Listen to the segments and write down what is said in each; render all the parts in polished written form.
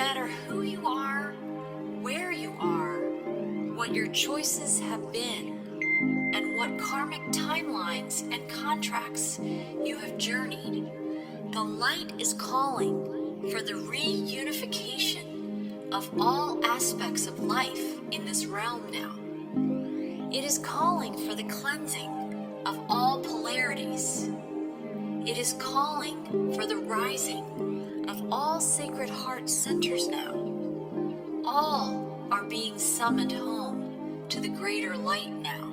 matter who you are, where you are, what your choices have been, and what karmic timelines and contracts you have journeyed, the light is calling for the reunification of all aspects of life in this realm now. It is calling for the cleansing of all polarities. It is calling for the rising of all sacred heart centers now. All are being summoned home to the greater light now.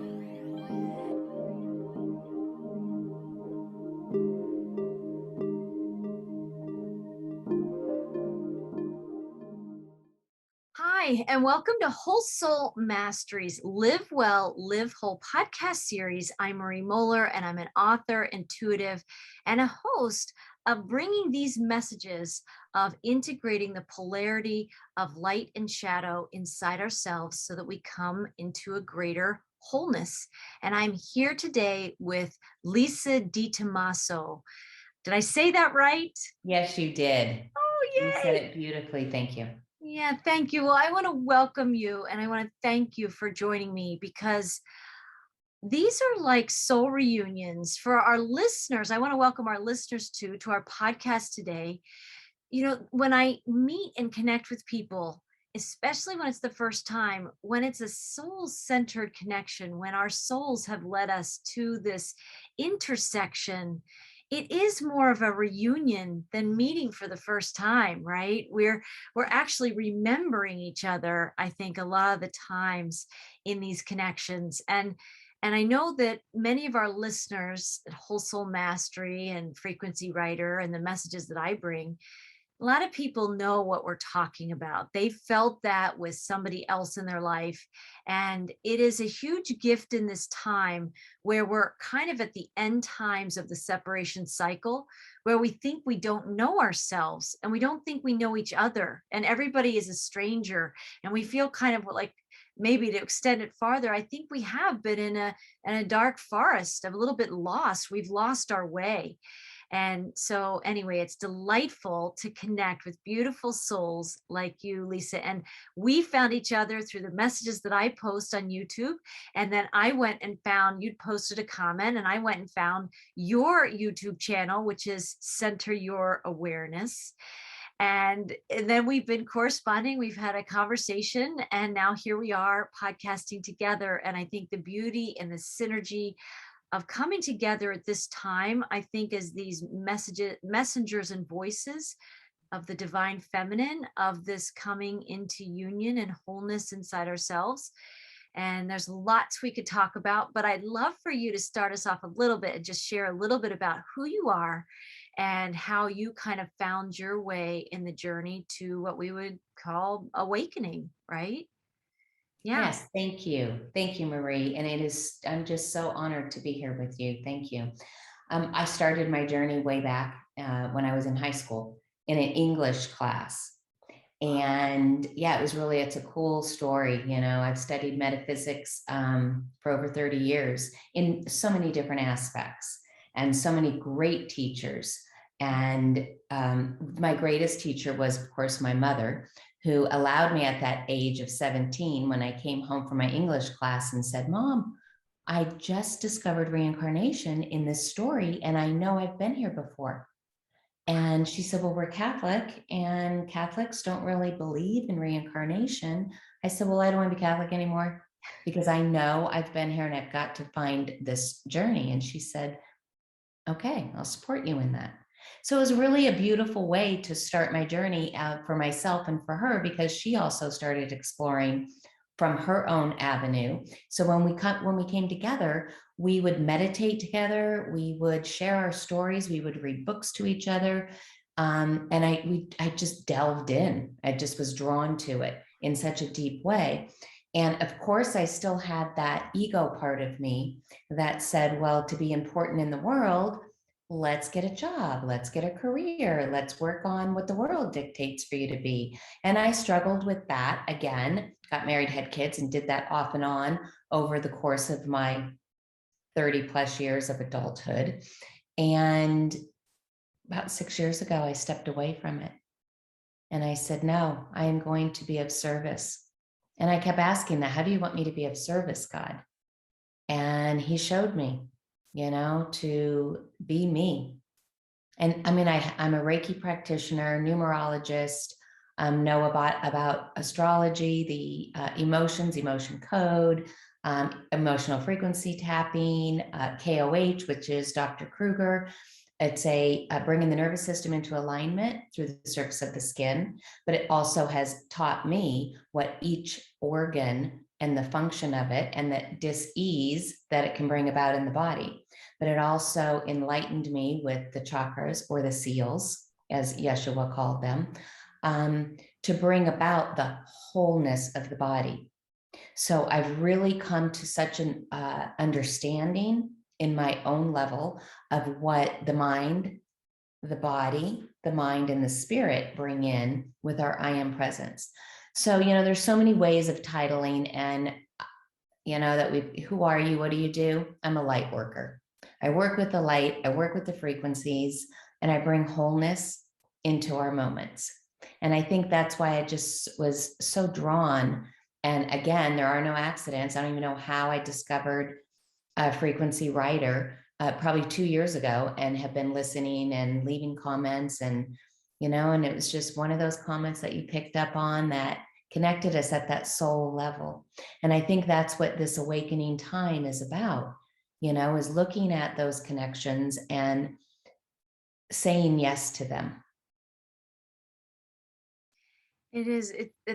Hi, and welcome to Whole Soul Mastery's Live Well, Live Whole podcast series. I'm Marie Mohler, and I'm an author, intuitive, and a host of bringing these messages of integrating the polarity of light and shadow inside ourselves so that we come into a greater wholeness. And I'm here today with Lisa DiTommaso. Did I say that right? Yes, you did. Oh, yay! You said it beautifully. Thank you. Yeah, thank you. Well, I want to welcome you and I want to thank you for joining me because these are like soul reunions for our listeners. I want to welcome our listeners to our podcast today. You know, when I meet and connect with people, especially when it's the first time, when it's a soul-centered connection, when our souls have led us to this intersection, it is more of a reunion than meeting for the first time, right? We're actually remembering each other, I think, a lot of the times in these connections. And I know that many of our listeners at Whole Soul Mastery and Frequency Writer and the messages that I bring, a lot of people know what we're talking about. They felt that with somebody else in their life. And it is a huge gift in this time where we're kind of at the end times of the separation cycle, where we think we don't know ourselves and we don't think we know each other. And everybody is a stranger. And we feel kind of like, maybe to extend it farther, I think we have been in a dark forest, a little bit lost. We've lost our way. And so anyway, it's delightful to connect with beautiful souls like you, Lisa. And we found each other through the messages that I post on YouTube. And then I went and found, you'd posted a comment, and I went and found your YouTube channel, which is Center Your Awareness. And then we've been corresponding, we've had a conversation, and now here we are podcasting together. And I think the beauty and the synergy of coming together at this time, I think, as these messengers and voices of the divine feminine, of this coming into union and wholeness inside ourselves. And there's lots we could talk about, but I'd love for you to start us off a little bit and just share a little bit about who you are and how you kind of found your way in the journey to what we would call awakening, right? Yeah. Yes, thank you. Thank you, Marie. And I'm just so honored to be here with you. Thank you. I started my journey way back when I was in high school in an English class. And yeah, it's a cool story. You know, I've studied metaphysics for over 30 years in so many different aspects and so many great teachers. And my greatest teacher was, of course, my mother, who allowed me at that age of 17 when I came home from my English class and said, "Mom, I just discovered reincarnation in this story, and I know I've been here before." And she said, "Well, we're Catholic, and Catholics don't really believe in reincarnation." I said, "Well, I don't want to be Catholic anymore because I know I've been here and I've got to find this journey." And she said, "Okay, I'll support you in that." So it was really a beautiful way to start my journey for myself and for her, because she also started exploring from her own avenue. So when we came together, we would meditate together, we would share our stories, we would read books to each other, and I just delved in. I just was drawn to it in such a deep way. And of course, I still had that ego part of me that said, well, to be important in the world, let's get a job, let's get a career, let's work on what the world dictates for you to be. And I struggled with that again, got married, had kids, and did that off and on over the course of my 30 plus years of adulthood. And about 6 years ago, I stepped away from it. And I said, no, I am going to be of service. And I kept asking that, how do you want me to be of service, God? And he showed me, to be me. And I mean, I'm a Reiki practitioner, numerologist, know about astrology, the emotion code, emotional frequency tapping, KOH, which is Dr. Kruger. It's bringing the nervous system into alignment through the surface of the skin, but it also has taught me what each organ and the function of it and the dis-ease that it can bring about in the body. But it also enlightened me with the chakras, or the seals, as Yeshua called them, to bring about the wholeness of the body. So I've really come to such an understanding in my own level of what the mind, the body, the mind, and the spirit bring in with our I am presence. So, there's so many ways of titling, and, who are you? What do you do? I'm a light worker. I work with the light, I work with the frequencies, and I bring wholeness into our moments. And I think that's why I just was so drawn. And again, there are no accidents. I don't even know how I discovered a Frequency Writer probably 2 years ago, and have been listening and leaving comments, and it was just one of those comments that you picked up on that connected us at that soul level. And I think that's what this awakening time is about, is looking at those connections and saying yes to them. It is.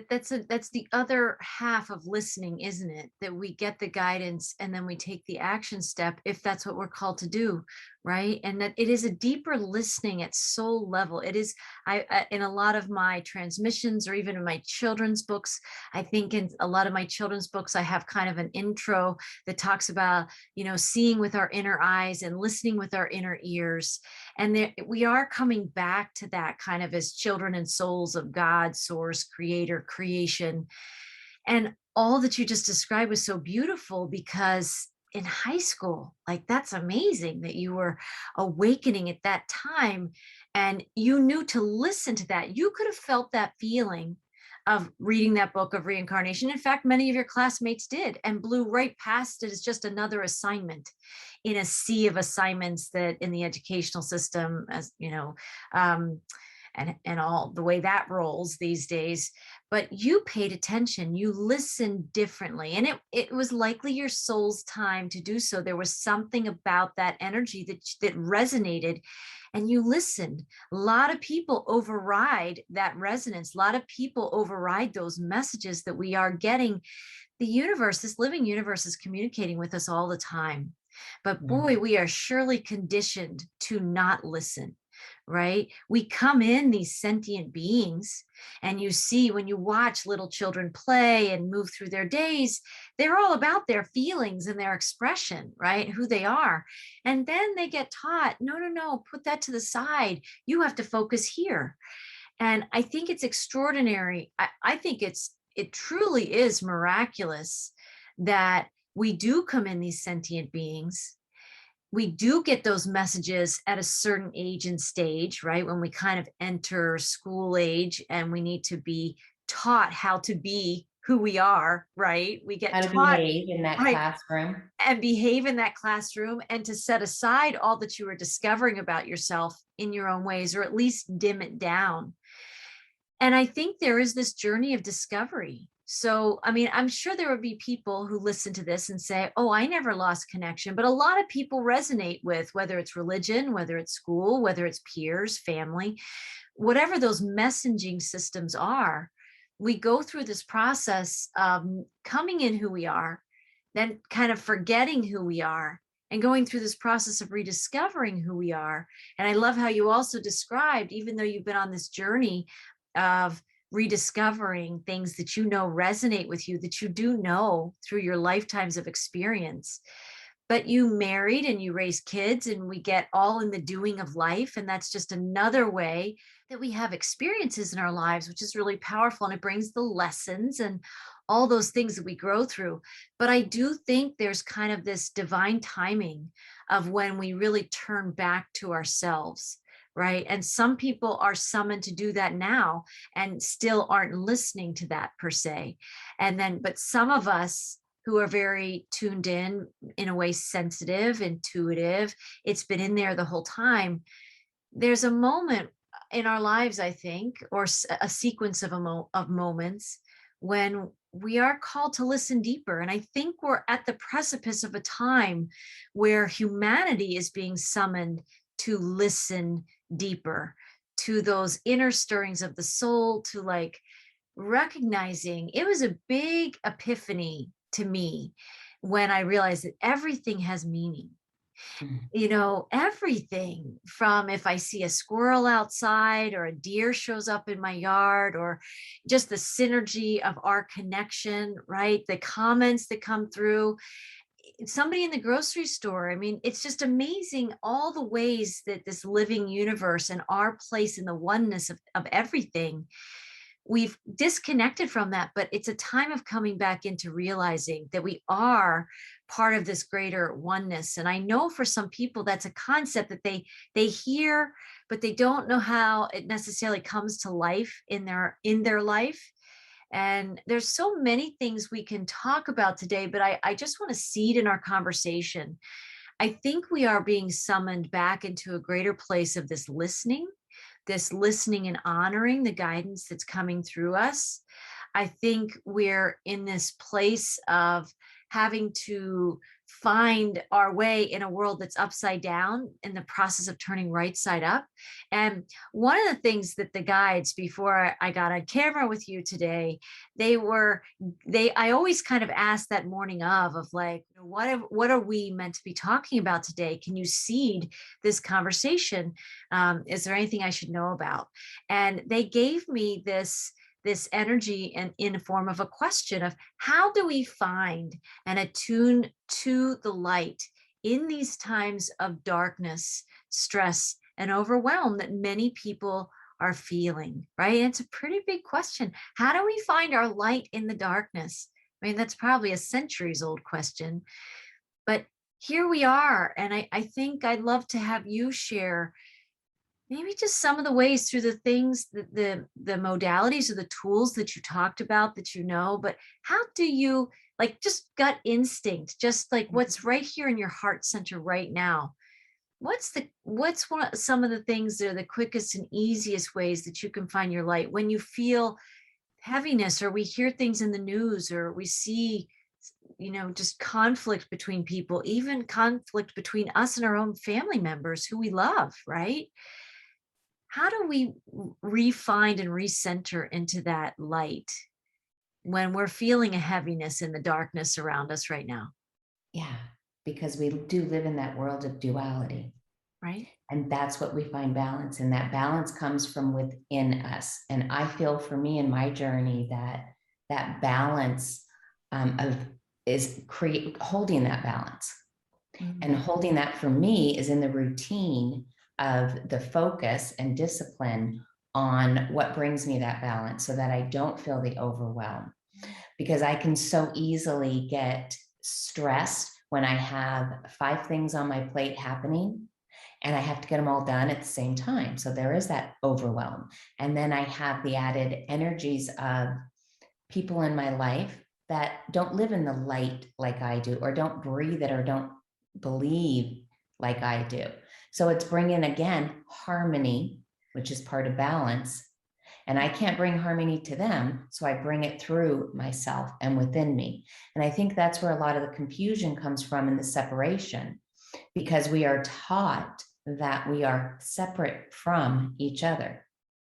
That's the other half of listening, isn't it? That we get the guidance and then we take the action step if that's what we're called to do, right? And that it is a deeper listening at soul level. It is. In a lot of my transmissions, or even in my children's books, I think in a lot of my children's books, I have kind of an intro that talks about seeing with our inner eyes and listening with our inner ears. And we are coming back to that kind of as children and souls of God, source, creator, creation. And all that you just described was so beautiful, because in high school, like, that's amazing that you were awakening at that time and you knew to listen to that. You could have felt that feeling of reading that book of reincarnation. In fact, many of your classmates did, and blew right past it as just another assignment in a sea of assignments that in the educational system, as and all the way that rolls these days. But you paid attention, you listened differently, and it was likely your soul's time to do so. There was something about that energy that resonated, and you listened. A lot of people override that resonance. A lot of people override those messages that we are getting. The universe, this living universe, is communicating with us all the time. But boy, we are surely conditioned to not listen, right? We come in these sentient beings, and you see, when you watch little children play and move through their days, they're all about their feelings and their expression, right? Who they are. And then they get taught, no, put that to the side. You have to focus here. And I think it's extraordinary. I think it truly is miraculous that we do come in these sentient beings. We do get those messages at a certain age and stage, right? When we kind of enter school age and we need to be taught how to be who we are, right? We get How to taught, behave in that right, classroom. and behave in that classroom, and to set aside all that you were discovering about yourself in your own ways, or at least dim it down. And I think there is this journey of discovery. So, I mean, I'm sure there would be people who listen to this and say, oh, I never lost connection. But a lot of people resonate with, whether it's religion, whether it's school, whether it's peers, family, whatever those messaging systems are. We go through this process of coming in who we are, then kind of forgetting who we are, and going through this process of rediscovering who we are. And I love how you also described, even though you've been on this journey of rediscovering things that resonate with you, that you do know through your lifetimes of experience. But you married and you raised kids, and we get all in the doing of life. And that's just another way that we have experiences in our lives, which is really powerful. And it brings the lessons and all those things that we grow through. But I do think there's kind of this divine timing of when we really turn back to ourselves, right? And some people are summoned to do that now and still aren't listening to that per se. And then, but some of us who are very tuned in a way, sensitive, intuitive, it's been in there the whole time. There's a moment in our lives, I think, or a sequence of moments when we are called to listen deeper. And I think we're at the precipice of a time where humanity is being summoned to listen deeper, to those inner stirrings of the soul, to like recognizing. It was a big epiphany to me when I realized that everything has meaning. Mm. You know, everything from if I see a squirrel outside or a deer shows up in my yard, or just the synergy of our connection, right? The comments that come through, somebody in the grocery store. I mean, it's just amazing all the ways that this living universe and our place in the oneness of everything, we've disconnected from that. But it's a time of coming back into realizing that we are part of this greater oneness. And I know for some people that's a concept that they hear, but they don't know how it necessarily comes to life in their life. And there's so many things we can talk about today, but I just want to seed in our conversation. I think we are being summoned back into a greater place of this listening and honoring the guidance that's coming through us. I think we're in this place of having to find our way in a world that's upside down in the process of turning right side up. And one of the things that the guides, before I got on camera with you today, I always kind of asked that morning of like, what are we meant to be talking about today? Can you seed this conversation? Is there anything I should know about? And they gave me this energy and in form of a question of how do we find and attune to the light in these times of darkness, stress, and overwhelm that many people are feeling, right? And it's a pretty big question. How do we find our light in the darkness? I mean, that's probably a centuries old question, but here we are. And I think I'd love to have you share maybe just some of the ways through the things, the modalities or the tools that you talked about that you know, but how do you, like, just gut instinct, just like what's right here in your heart center right now? Some of the things that are the quickest and easiest ways that you can find your light when you feel heaviness, or we hear things in the news, or we see, just conflict between people, even conflict between us and our own family members who we love, right? How do we re-find and recenter into that light when we're feeling a heaviness in the darkness around us right now? Yeah, because we do live in that world of duality. Right. And that's what we find balance in. That balance comes from within us. And I feel for me in my journey that balance holding that balance. Mm-hmm. And holding that for me is in the routine of the focus and discipline on what brings me that balance so that I don't feel the overwhelm. Because I can so easily get stressed when I have 5 things on my plate happening and I have to get them all done at the same time. So there is that overwhelm. And then I have the added energies of people in my life that don't live in the light like I do, or don't breathe it, or don't believe like I do. So it's bringing, again, harmony, which is part of balance. And I can't bring harmony to them, so I bring it through myself and within me. And I think that's where a lot of the confusion comes from in the separation, because we are taught that we are separate from each other.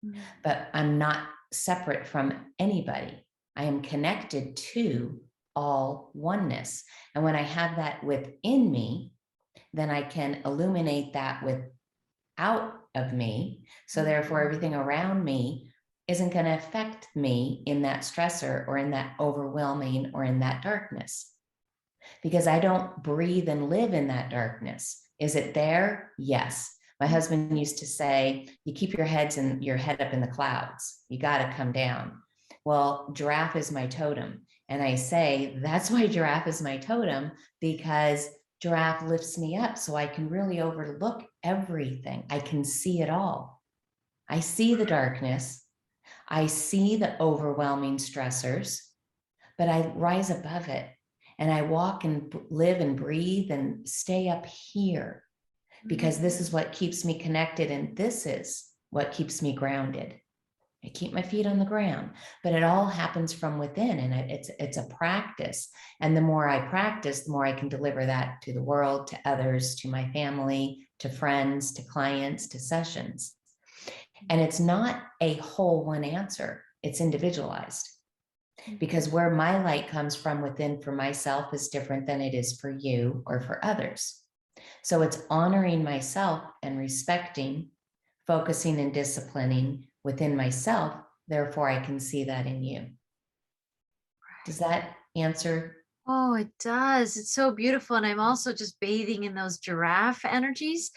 Mm-hmm. But I'm not separate from anybody. I am connected to all oneness. And when I have that within me, then I can illuminate that without of me. So therefore, everything around me isn't going to affect me in that stressor or in that overwhelming or in that darkness, because I don't breathe and live in that darkness. Is it there? Yes. My husband used to say, you keep your head up in the clouds. You got to come down. Well, Giraffe is my totem. And I say, that's why Giraffe is my totem, because giraffe lifts me up so I can really overlook everything. I can see it all. I see the darkness. I see the overwhelming stressors, but I rise above it and I walk and live and breathe and stay up here, because this is what keeps me connected and this is what keeps me grounded. I keep my feet on the ground, but it all happens from within, and it's a practice. And the more I practice, the more I can deliver that to the world, to others, to my family, to friends, to clients, to sessions. And it's not a whole one answer. It's individualized, because where my light comes from within for myself is different than it is for you or for others. So it's honoring myself and respecting, focusing and disciplining within myself. Therefore, I can see that in you. Does that answer? Oh, it does. It's so beautiful. And I'm also just bathing in those giraffe energies,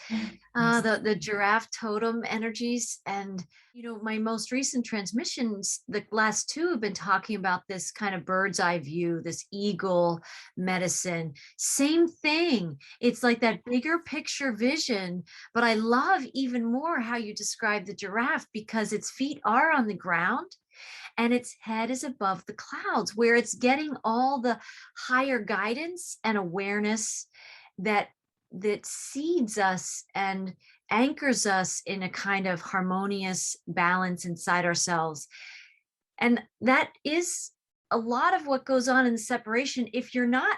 the giraffe totem energies. And, you know, my most recent transmissions, the last two have been talking about this kind of bird's eye view, this eagle medicine. Same thing. It's like that bigger picture vision. But I love even more how you describe the giraffe, because its feet are on the ground and its head is above the clouds, where it's getting all the higher guidance and awareness that seeds us and anchors us in a kind of harmonious balance inside ourselves. And that is a lot of what goes on in the separation. If you're not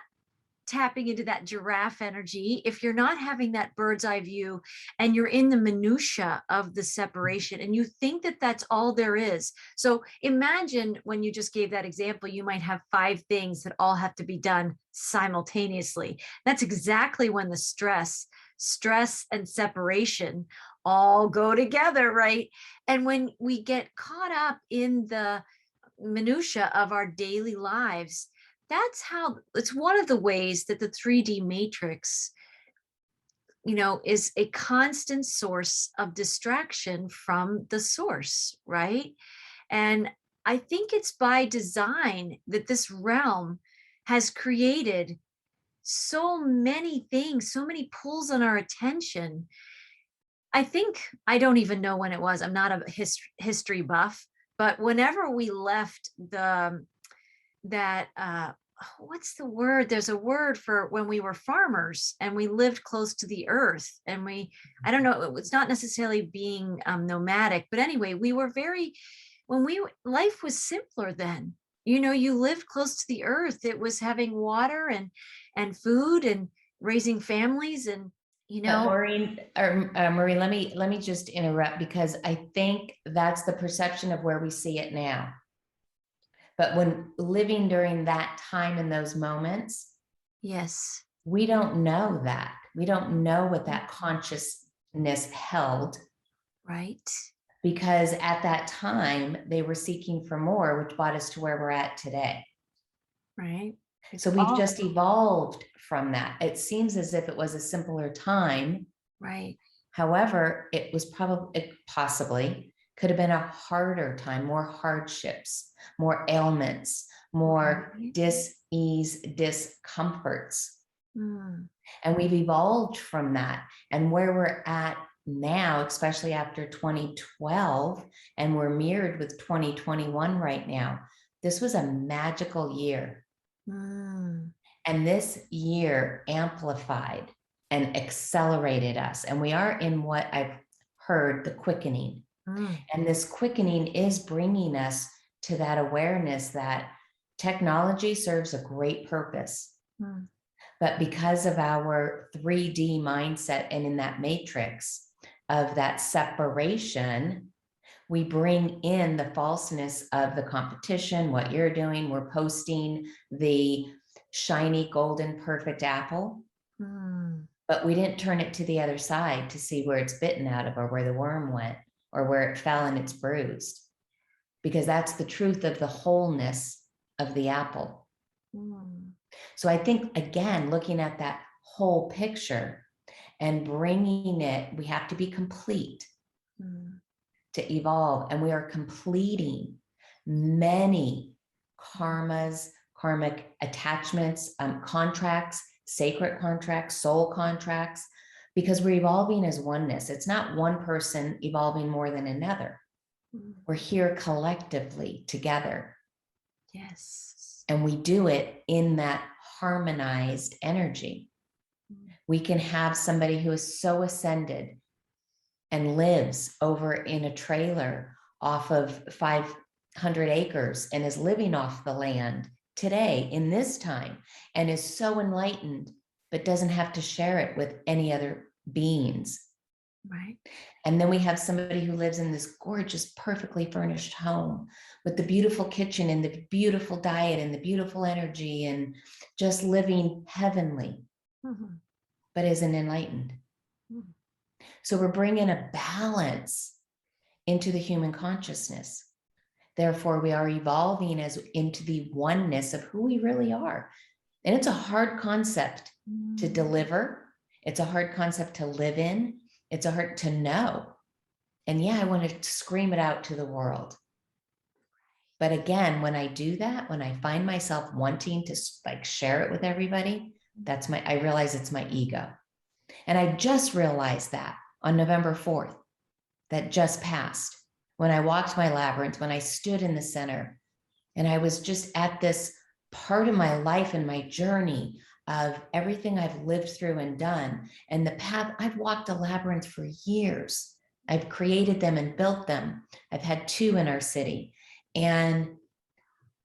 tapping into that giraffe energy, if you're not having that bird's eye view and you're in the minutia of the separation and you think that that's all there is. So imagine when you just gave that example, you might have 5 things that all have to be done simultaneously. That's exactly when the stress and separation all go together, right? And when we get caught up in the minutia of our daily lives, that's how, it's one of the ways that the 3D matrix, you know, is a constant source of distraction from the source, right? And I think it's by design that this realm has created so many things, so many pulls on our attention. I think, I don't even know when it was. I'm not a history buff, but whenever we left what's the word? There's a word for when we were farmers and we lived close to the earth, and I don't know, it was not necessarily being nomadic, but anyway, we were life was simpler then. You know, you lived close to the earth. It was having water and food and raising families, and But Maureen, Marie, let me just interrupt, because I think that's the perception of where we see it now. But when living during that time in those moments, yes, we don't know that. We don't know what that consciousness held. right. Because at that time, they were seeking for more, which brought us to where we're at today. Right. So we've just evolved from that. It seems as if it was a simpler time. Right. However, it was possibly could have been a harder time, more hardships, more ailments, more dis-ease, discomforts. And we've evolved from that. And where we're at now, especially after 2012, and we're mirrored with 2021 right now, this was a magical year. And this year amplified and accelerated us. And we are in what I've heard, the quickening. And this quickening is bringing us to that awareness that technology serves a great purpose. But because of our 3D mindset and in that matrix of that separation, we bring in the falseness of the competition, what you're doing. We're posting the shiny, golden, perfect apple, but we didn't turn it to the other side to see where it's bitten out of, or where the worm went, or where it fell and it's bruised, because that's the truth of the wholeness of the apple. So I think, again, looking at that whole picture and bringing it, we have to be complete to evolve. And we are completing many karmas, karmic attachments, contracts, sacred contracts, soul contracts, because we're evolving as oneness. It's not one person evolving more than another. We're here collectively together. Yes. And we do it in that harmonized energy. We can have somebody who is so ascended and lives over in a trailer off of 500 acres and is living off the land today in this time and is so enlightened, but doesn't have to share it with any other beings. Right. And then we have somebody who lives in this gorgeous, perfectly furnished home with the beautiful kitchen and the beautiful diet and the beautiful energy and just living heavenly, but isn't enlightened. So we're bringing a balance into the human consciousness. Therefore, we are evolving as into the oneness of who we really are. And it's a hard concept to deliver. It's a hard concept to live in. It's a hard to know. And yeah, I want to scream it out to the world. But again, when I do that, when I find myself wanting to like share it with everybody, I realize it's my ego. And I just realized that on November 4th, that just passed, when I walked my labyrinth, when I stood in the center, and I was just at this part of my life and my journey of everything I've lived through and done. And the path, I've walked a labyrinth for years. I've created them and built them. I've had 2 in our city. And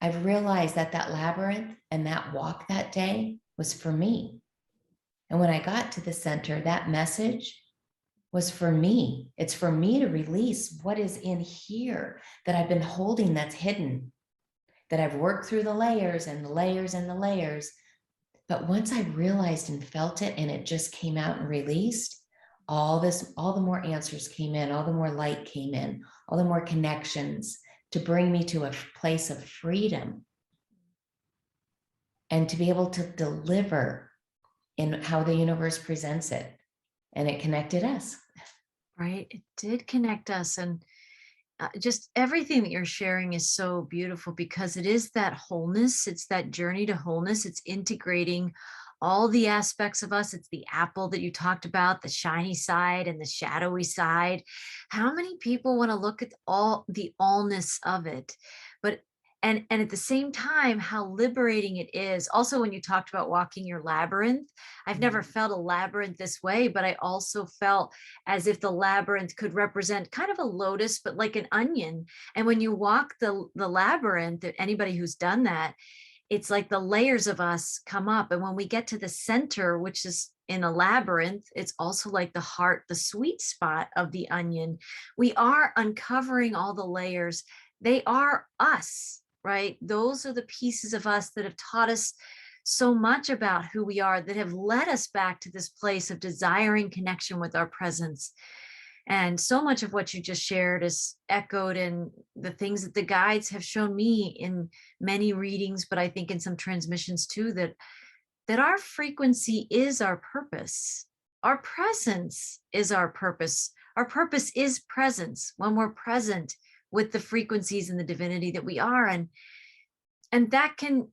I've realized that that labyrinth and that walk that day was for me. And when I got to the center, that message was for me. It's for me to release what is in here that I've been holding that's hidden, that I've worked through the layers and the layers and the layers. But once I realized and felt it and it just came out and released, all the more answers came in, all the more light came in, all the more connections to bring me to a place of freedom and to be able to deliver in how the universe presents it. And it connected us. Right. It did connect us. And just everything that you're sharing is so beautiful because it is that wholeness. It's that journey to wholeness. It's integrating all the aspects of us. It's the apple that you talked about, the shiny side and the shadowy side. How many people want to look at all the allness of it? But and at the same time, how liberating it is. Also, when you talked about walking your labyrinth, I've never felt a labyrinth this way, but I also felt as if the labyrinth could represent kind of a lotus, but like an onion. And when you walk the labyrinth, anybody who's done that, it's like the layers of us come up. And when we get to the center, which is in a labyrinth, it's also like the heart, the sweet spot of the onion. We are uncovering all the layers. They are us, right? Those are the pieces of us that have taught us so much about who we are, that have led us back to this place of desiring connection with our presence. And so much of what you just shared is echoed in the things that the guides have shown me in many readings, but I think in some transmissions too, that our frequency is our purpose. Our presence is our purpose. Our purpose is presence when we're present with the frequencies and the divinity that we are. And that can,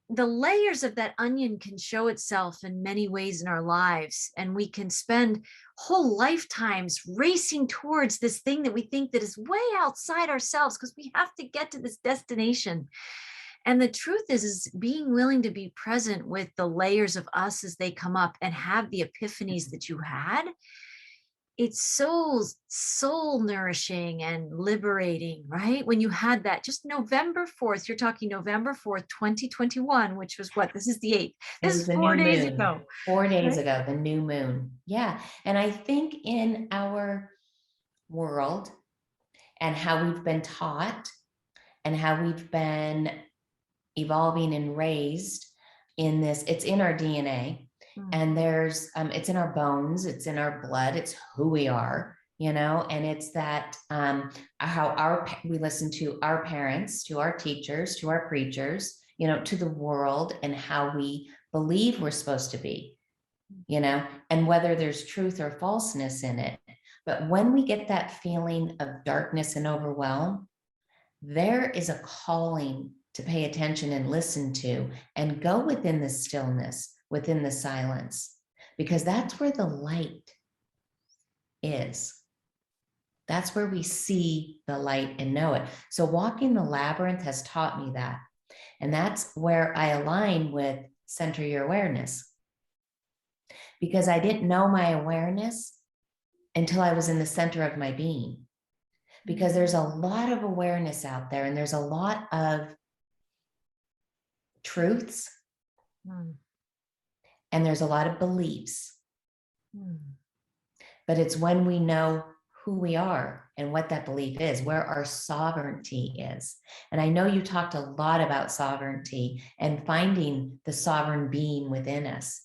the layers of that onion can show itself in many ways in our lives. And we can spend whole lifetimes racing towards this thing that we think that is way outside ourselves because we have to get to this destination. And the truth is being willing to be present with the layers of us as they come up and have the epiphanies that you had. It's so soul nourishing and liberating, right? When you had that just November 4th, you're talking November 4th, 2021, which was what? This is the 8th. This is 4 days ago. 4 days ago, the new moon. Yeah. And I think in our world and how we've been taught and how we've been evolving and raised in this, it's in our DNA. And there's, it's in our bones, it's in our blood, it's who we are, you know, and it's that how we listen to our parents, to our teachers, to our preachers, you know, to the world and how we believe we're supposed to be, you know, and whether there's truth or falseness in it. But when we get that feeling of darkness and overwhelm, there is a calling to pay attention and listen to and go within the stillness within the silence, because that's where the light is. That's where we see the light and know it. So walking the labyrinth has taught me that. And that's where I align with center your awareness, because I didn't know my awareness until I was in the center of my being. Because there's a lot of awareness out there, and there's a lot of truths, and there's a lot of beliefs. But it's when we know who we are and what that belief is, where our sovereignty is. And I know you talked a lot about sovereignty and finding the sovereign being within us,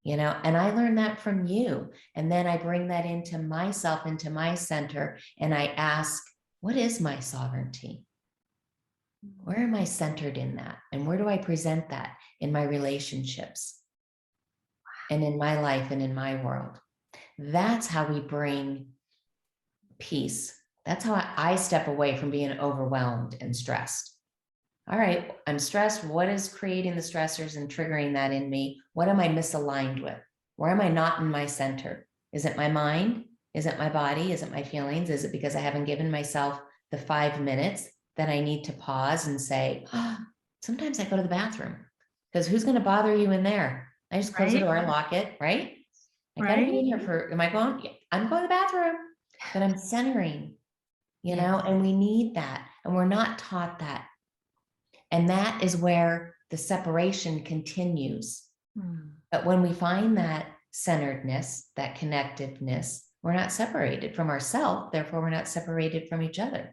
and I learned that from you. And then I bring that into myself, into my center, and I ask, what is my sovereignty? Where am I centered in that? And where do I present that in my relationships and in my life and in my world? That's how we bring peace. That's how I step away from being overwhelmed and stressed. All right, I'm stressed. What is creating the stressors and triggering that in me? What am I misaligned with? Where am I not in my center? Is it my mind? Is it my body? Is it my feelings? Is it because I haven't given myself the 5 minutes that I need to pause and say, sometimes I go to the bathroom, because who's going to bother you in there? I just close the door and lock it, right? I got to be in here for, am I going? I'm going to the bathroom, but I'm centering, and we need that. And we're not taught that. And that is where the separation continues. But when we find that centeredness, that connectedness, we're not separated from ourselves. Therefore, we're not separated from each other.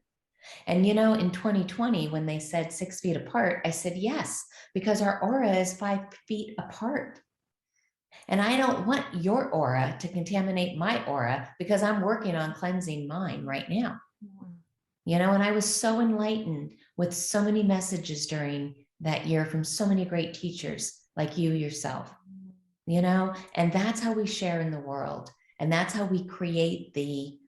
And, in 2020, when they said 6 feet apart, I said, yes, because our aura is 5 feet apart. And I don't want your aura to contaminate my aura, because I'm working on cleansing mine right now. And I was so enlightened with so many messages during that year from so many great teachers like you yourself, and that's how we share in the world. And that's how we create the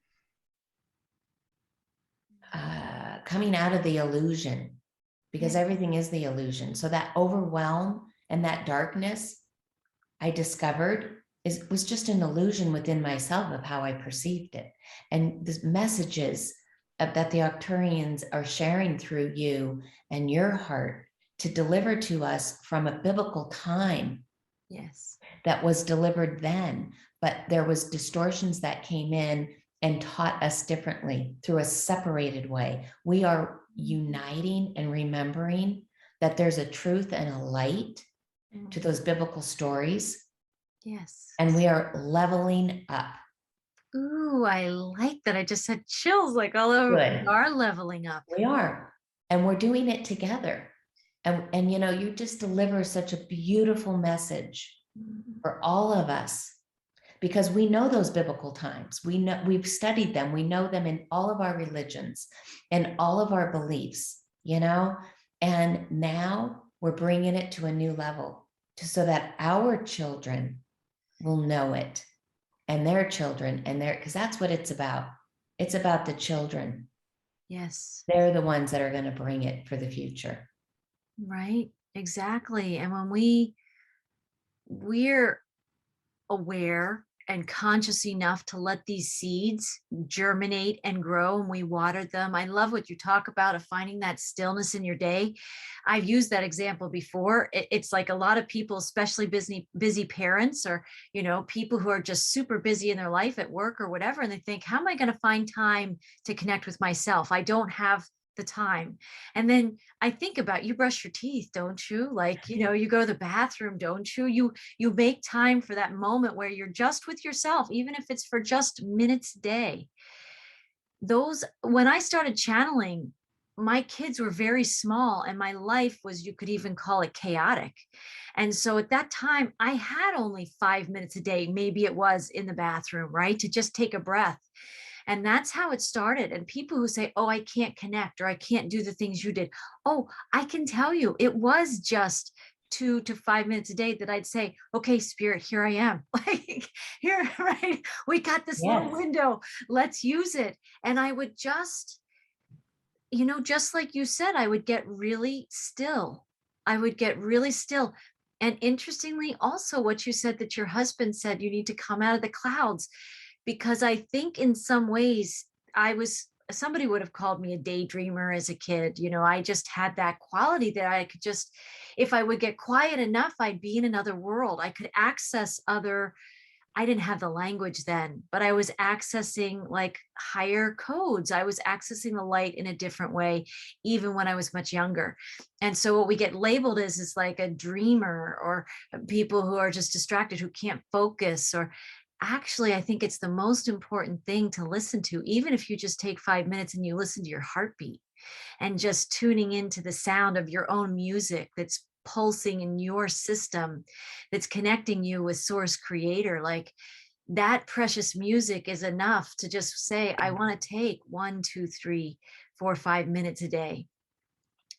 coming out of the illusion, because everything is the illusion. So that overwhelm and that darkness, I discovered, was just an illusion within myself of how I perceived it. And the messages that the Arcturians are sharing through you and your heart to deliver to us from a biblical time. Yes. That was delivered then, but there was distortions that came in and taught us differently through a separated way. We are uniting and remembering that there's a truth and a light to those biblical stories. Yes. And we are leveling up. Ooh, I like that. I just had chills like all over. Good. We are leveling up. We are. And we're doing it together. And you just deliver such a beautiful message for all of us, because we know those biblical times. We know, we've studied them. We know them in all of our religions and all of our beliefs, and now we're bringing it to a new level so that our children will know it, and their children, because that's what it's about. It's about the children. Yes. They're the ones that are going to bring it for the future. Right. Exactly. And when we're aware and conscious enough to let these seeds germinate and grow, and we water them. I love what you talk about of finding that stillness in your day. I've used that example before. It's like a lot of people, especially busy parents, or, people who are just super busy in their life at work or whatever. And they think, how am I going to find time to connect with myself? I don't have the time. And then I think about, you brush your teeth, don't you? Like, you go to the bathroom, don't you? You make time for that moment where you're just with yourself, even if it's for just minutes a day. When I started channeling, my kids were very small and my life was, you could even call it chaotic. And so at that time, I had only 5 minutes a day, maybe it was, in the bathroom, right? To just take a breath. And that's how it started. And people who say, oh, I can't connect, or I can't do the things you did. Oh, I can tell you, it was just 2 to 5 minutes a day that I'd say, okay, spirit, here I am. Like, here, right? We got this little window. Let's use it. And I would just, just like you said, I would get really still. And interestingly, also what you said that your husband said, you need to come out of the clouds, because I think in some ways somebody would have called me a daydreamer as a kid. I just had that quality that I could just, if I would get quiet enough, I'd be in another world. I could access other, I didn't have the language then, but I was accessing like higher codes. I was accessing the light in a different way, even when I was much younger. And so what we get labeled as is like a dreamer, or people who are just distracted, who can't focus. Or actually, I think it's the most important thing to listen to, even if you just take 5 minutes and you listen to your heartbeat and just tuning into the sound of your own music that's pulsing in your system, that's connecting you with source creator. Like, that precious music is enough to just say, I want to take 1, 2, 3, 4, 5 minutes a day.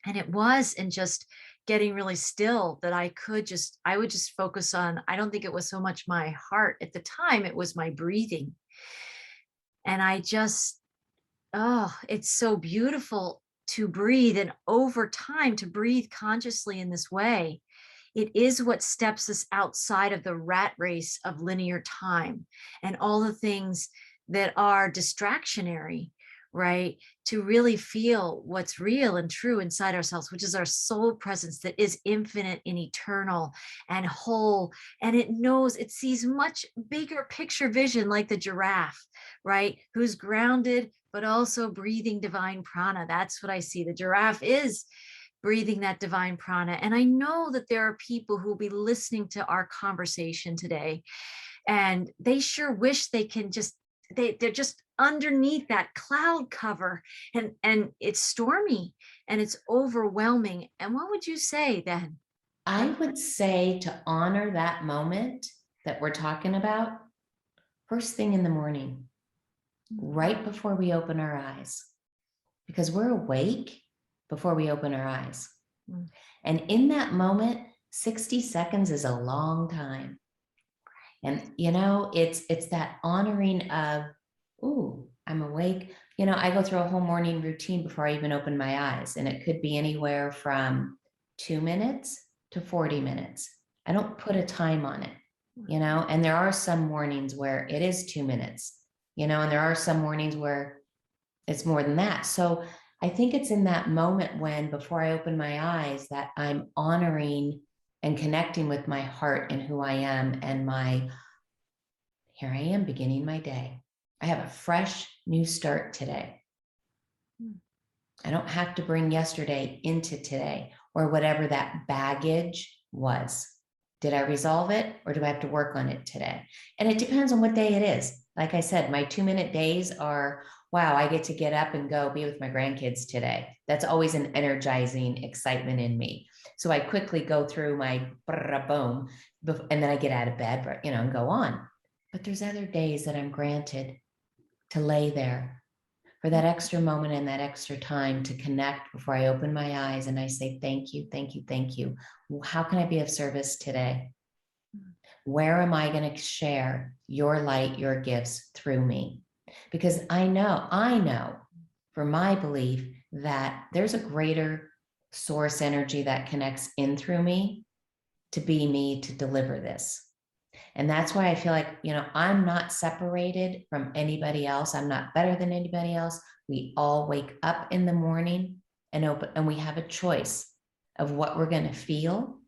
And it was in just getting really still that I would just focus on, I don't think it was so much my heart at the time, it was my breathing. And it's so beautiful to breathe. And over time, to breathe consciously in this way, it is what steps us outside of the rat race of linear time and all the things that are distractionary, right? To really feel what's real and true inside ourselves, which is our soul presence that is infinite and eternal and whole. And it sees much bigger picture vision, like the giraffe, right? Who's grounded, but also breathing divine prana. That's what I see. The giraffe is breathing that divine prana. And I know that there are people who will be listening to our conversation today, and they sure wish they can they're just underneath that cloud cover, and it's stormy and it's overwhelming. And what would you say then? I would say to honor that moment that we're talking about first thing in the morning, right before we open our eyes, because we're awake before we open our eyes. And in that moment, 60 seconds is a long time. And, it's that honoring of, ooh, I'm awake. I go through a whole morning routine before I even open my eyes. And it could be anywhere from 2 minutes to 40 minutes. I don't put a time on it, and there are some mornings where it is 2 minutes, and there are some mornings where it's more than that. So I think it's in that moment when, before I open my eyes, that I'm honoring and connecting with my heart and who I am, and here I am beginning my day. I have a fresh new start today. I don't have to bring yesterday into today, or whatever that baggage was. Did I resolve it, or do I have to work on it today? And it depends on what day it is. Like I said, my 2-minute days are, wow, I get to get up and go be with my grandkids today. That's always an energizing excitement in me. So I quickly go through my boom, and then I get out of bed, and go on. But there's other days that I'm granted to lay there for that extra moment and that extra time to connect before I open my eyes, and I say, thank you, thank you, thank you. How can I be of service today? Where am I going to share your light, your gifts through me? Because I know for my belief that there's a greater source energy that connects in through me to be me, to deliver this. And that's why I feel like, I'm not separated from anybody else. I'm not better than anybody else. We all wake up in the morning and we have a choice of what we're going to feel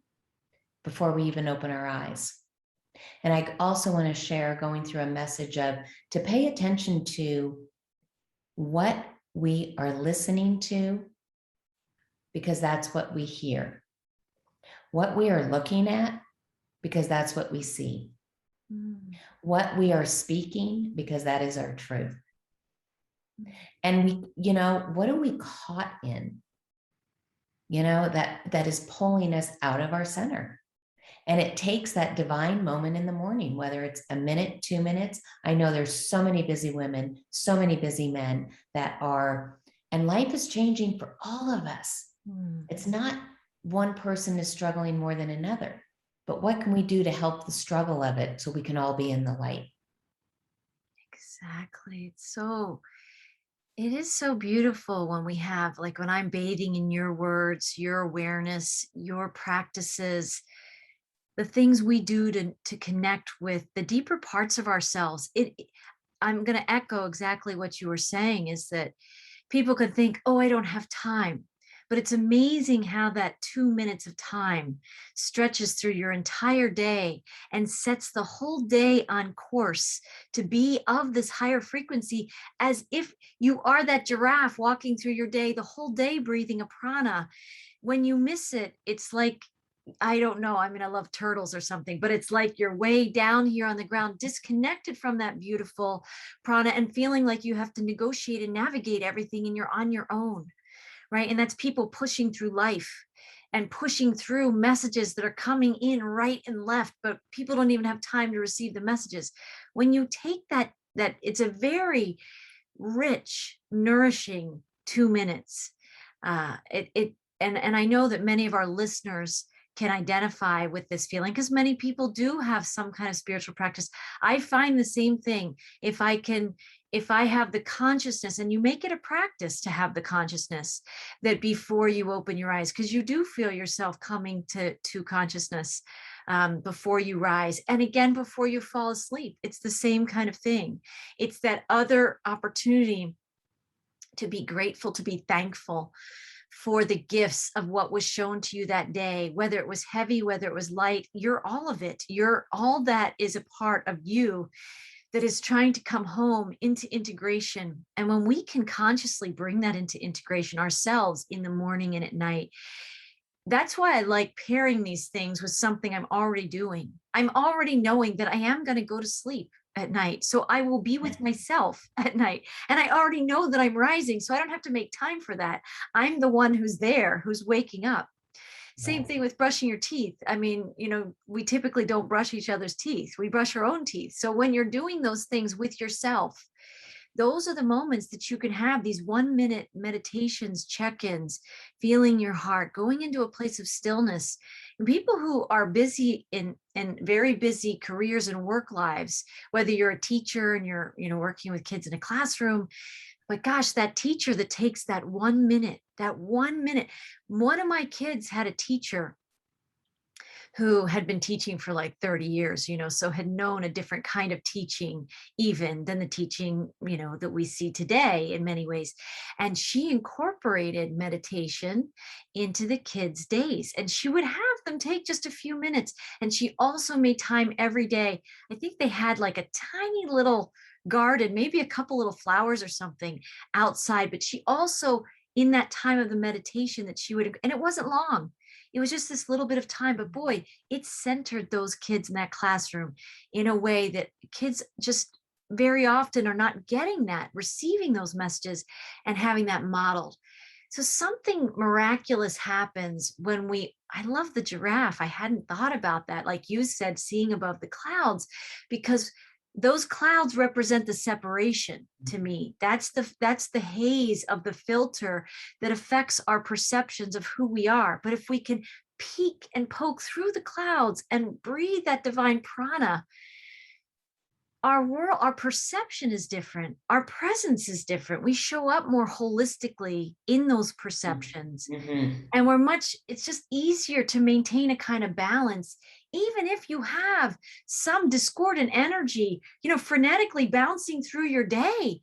before we even open our eyes. And I also want to share, going through a message of, to pay attention to what we are listening to, because that's what we hear. What we are looking at, because that's what we see. What we are speaking, because that is our truth. And what are we caught in? That is pulling us out of our center. And it takes that divine moment in the morning, whether it's a minute, 2 minutes. I know there's so many busy women, so many busy men and life is changing for all of us. It's not one person is struggling more than another, but what can we do to help the struggle of it so we can all be in the light? Exactly. It is so beautiful when we have, like, when I'm bathing in your words, your awareness, your practices, the things we do to connect with the deeper parts of ourselves. I'm going to echo exactly what you were saying, is that people could think, oh, I don't have time. But it's amazing how that 2 minutes of time stretches through your entire day and sets the whole day on course to be of this higher frequency, as if you are that giraffe walking through your day, the whole day breathing a prana. When you miss it, it's like, I don't know. I mean, I love turtles or something, but it's like you're way down here on the ground, disconnected from that beautiful prana and feeling like you have to negotiate and navigate everything and you're on your own, right? And that's people pushing through life and pushing through messages that are coming in right and left, but people don't even have time to receive the messages. When you take that it's a very rich, nourishing 2 minutes. And I know that many of our listeners can identify with this feeling, because many people do have some kind of spiritual practice. I find the same thing. If I have the consciousness, and you make it a practice to have the consciousness that before you open your eyes, because you do feel yourself coming to consciousness before you rise, and again before you fall asleep. It's the same kind of thing. It's that other opportunity to be grateful, to be thankful for the gifts of what was shown to you that day, whether it was heavy, whether it was light. You're all of it. You're all that is a part of you that is trying to come home into integration. And when we can consciously bring that into integration ourselves in the morning and at night, that's why I like pairing these things with something I'm already doing. I'm already knowing that I am going to go to sleep at night. So I will be with myself at night. And I already know that I'm rising. So I don't have to make time for that. I'm the one who's there, who's waking up. Same thing with brushing your teeth. I mean, we typically don't brush each other's teeth. We brush our own teeth. So when you're doing those things with yourself, those are the moments that you can have these 1 minute meditations, check-ins, feeling your heart, going into a place of stillness. And people who are busy in very busy careers and work lives, whether you're a teacher and you're, working with kids in a classroom, but gosh, that teacher that takes that 1 minute, one of my kids had a teacher who had been teaching for like 30 years, so had known a different kind of teaching even than the teaching, that we see today in many ways. And she incorporated meditation into the kids' days, and she would have them take just a few minutes. And she also made time every day. I think they had like a tiny little garden, maybe a couple little flowers or something outside, but she also, in that time of the meditation that she would, and it wasn't long, it was just this little bit of time, but boy, it centered those kids in that classroom in a way that kids just very often are not getting that, receiving those messages and having that modeled. So something miraculous happens when I love the giraffe. I hadn't thought about that. Like you said, seeing above the clouds, because those clouds represent the separation to me. That's the haze of the filter that affects our perceptions of who we are. But if we can peek and poke through the clouds and breathe that divine prana, our world, our perception is different. Our presence is different. We show up more holistically in those perceptions. Mm-hmm. And it's just easier to maintain a kind of balance, even if you have some discordant energy, frenetically bouncing through your day.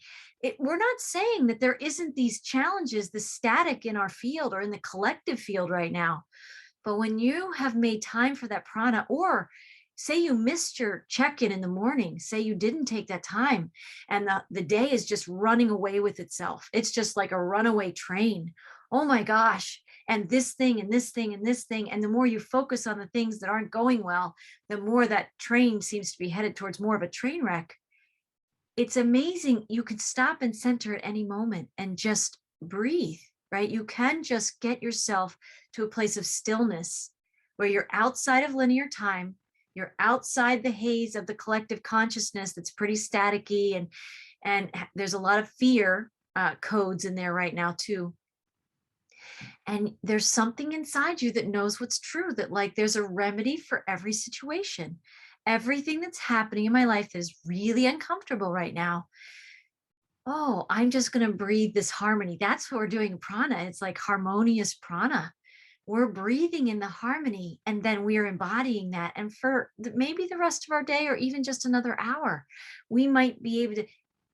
We're not saying that there isn't these challenges, the static in our field or in the collective field right now. But when you have made time for that prana, or say you missed your check-in in the morning, say you didn't take that time, and the day is just running away with itself. It's just like a runaway train. Oh my gosh. And this thing and this thing and this thing. And the more you focus on the things that aren't going well, the more that train seems to be headed towards more of a train wreck. It's amazing. You can stop and center at any moment and just breathe, right? You can just get yourself to a place of stillness where you're outside of linear time. You're outside the haze of the collective consciousness that's pretty staticky, and there's a lot of fear codes in there right now too. And there's something inside you that knows what's true, that like there's a remedy for every situation. Everything that's happening in my life is really uncomfortable right now. Oh, I'm just going to breathe this harmony. That's what we're doing in prana. It's like harmonious prana. we're breathing in the harmony, and then we're embodying that. And for maybe the rest of our day, or even just another hour, we might be able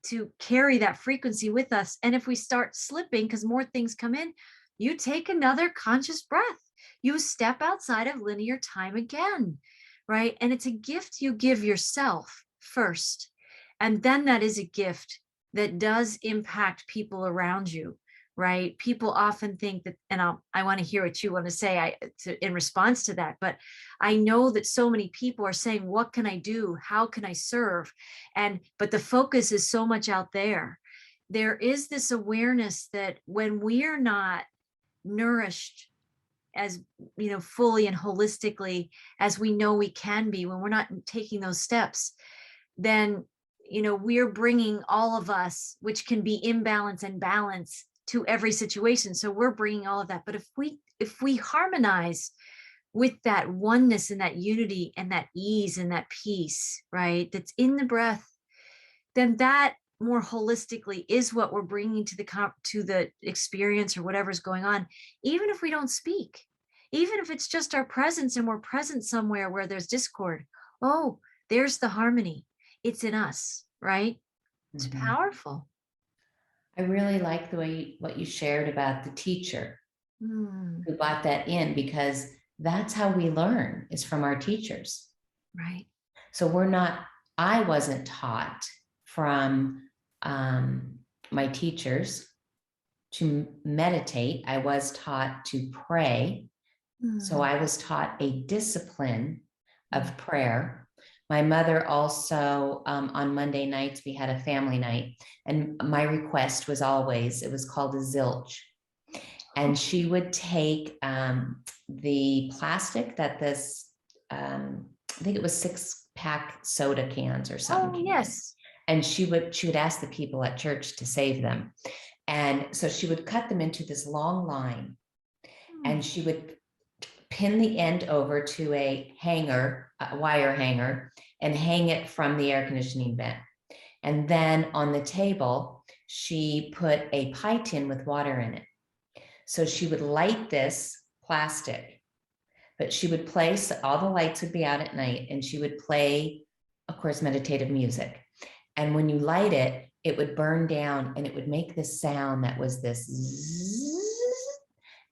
to carry that frequency with us. And if we start slipping, because more things come in, you take another conscious breath. You step outside of linear time again, right? And it's a gift you give yourself first. And then that is a gift that does impact people around you, right? People often think that, and I want to hear what you want to say in response to that, but I know that so many people are saying, what can I do? How can I serve? But the focus is so much out there. There is this awareness that when we are not nourished as, fully and holistically as we know we can be, when we're not taking those steps, then, we're bringing all of us, which can be imbalance and balance, to every situation. So we're bringing all of that. But if we harmonize with that oneness and that unity and that ease and that peace, right, that's in the breath, then that more holistically is what we're bringing to the experience or whatever's going on, even if we don't speak, even if it's just our presence and we're present somewhere where there's discord. Oh, there's the harmony. It's in us, right? It's powerful. I really like the way what you shared about the teacher who brought that in, because that's how we learn, is from our teachers. Right. So I wasn't taught from my teachers to meditate. I was taught to pray. So I was taught a discipline of prayer. My mother also, on Monday nights, we had a family night, and my request was always, it was called a zilch. And she would take the plastic that I think it was 6-pack soda cans or something. Oh, yes. And she would ask the people at church to save them. And so she would cut them into this long line, and she would pin the end over to a hanger, a wire hanger, and hang it from the air conditioning vent. And then on the table, she put a pie tin with water in it. So she would light this plastic, but she would play, so all the lights would be out at night, and she would play, of course, meditative music. And when you light it, it would burn down and it would make this sound that was this zzz,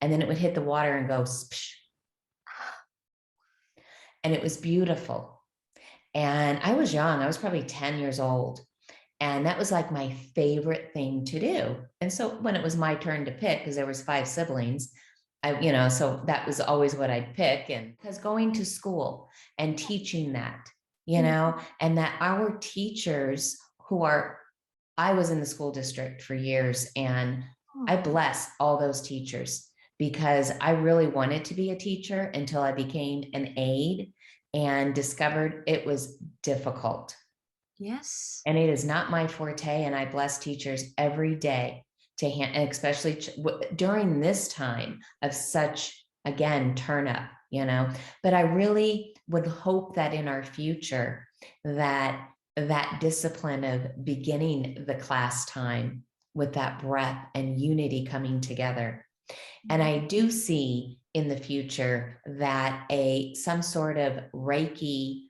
and then it would hit the water and go spsh. And it was beautiful. And I was young, I was probably 10 years old. And that was like my favorite thing to do. And so when it was my turn to pick, because there was 5 siblings, so that was always what I'd pick. And because going to school and teaching that, and that our teachers I was in the school district for years, and I bless all those teachers, because I really wanted to be a teacher until I became an aide and discovered it was difficult. Yes. And it is not my forte. And I bless teachers every day and especially during this time of such, again, turn up, but I really would hope that in our future, that discipline of beginning the class time with that breath and unity coming together. And I do see in the future that some sort of Reiki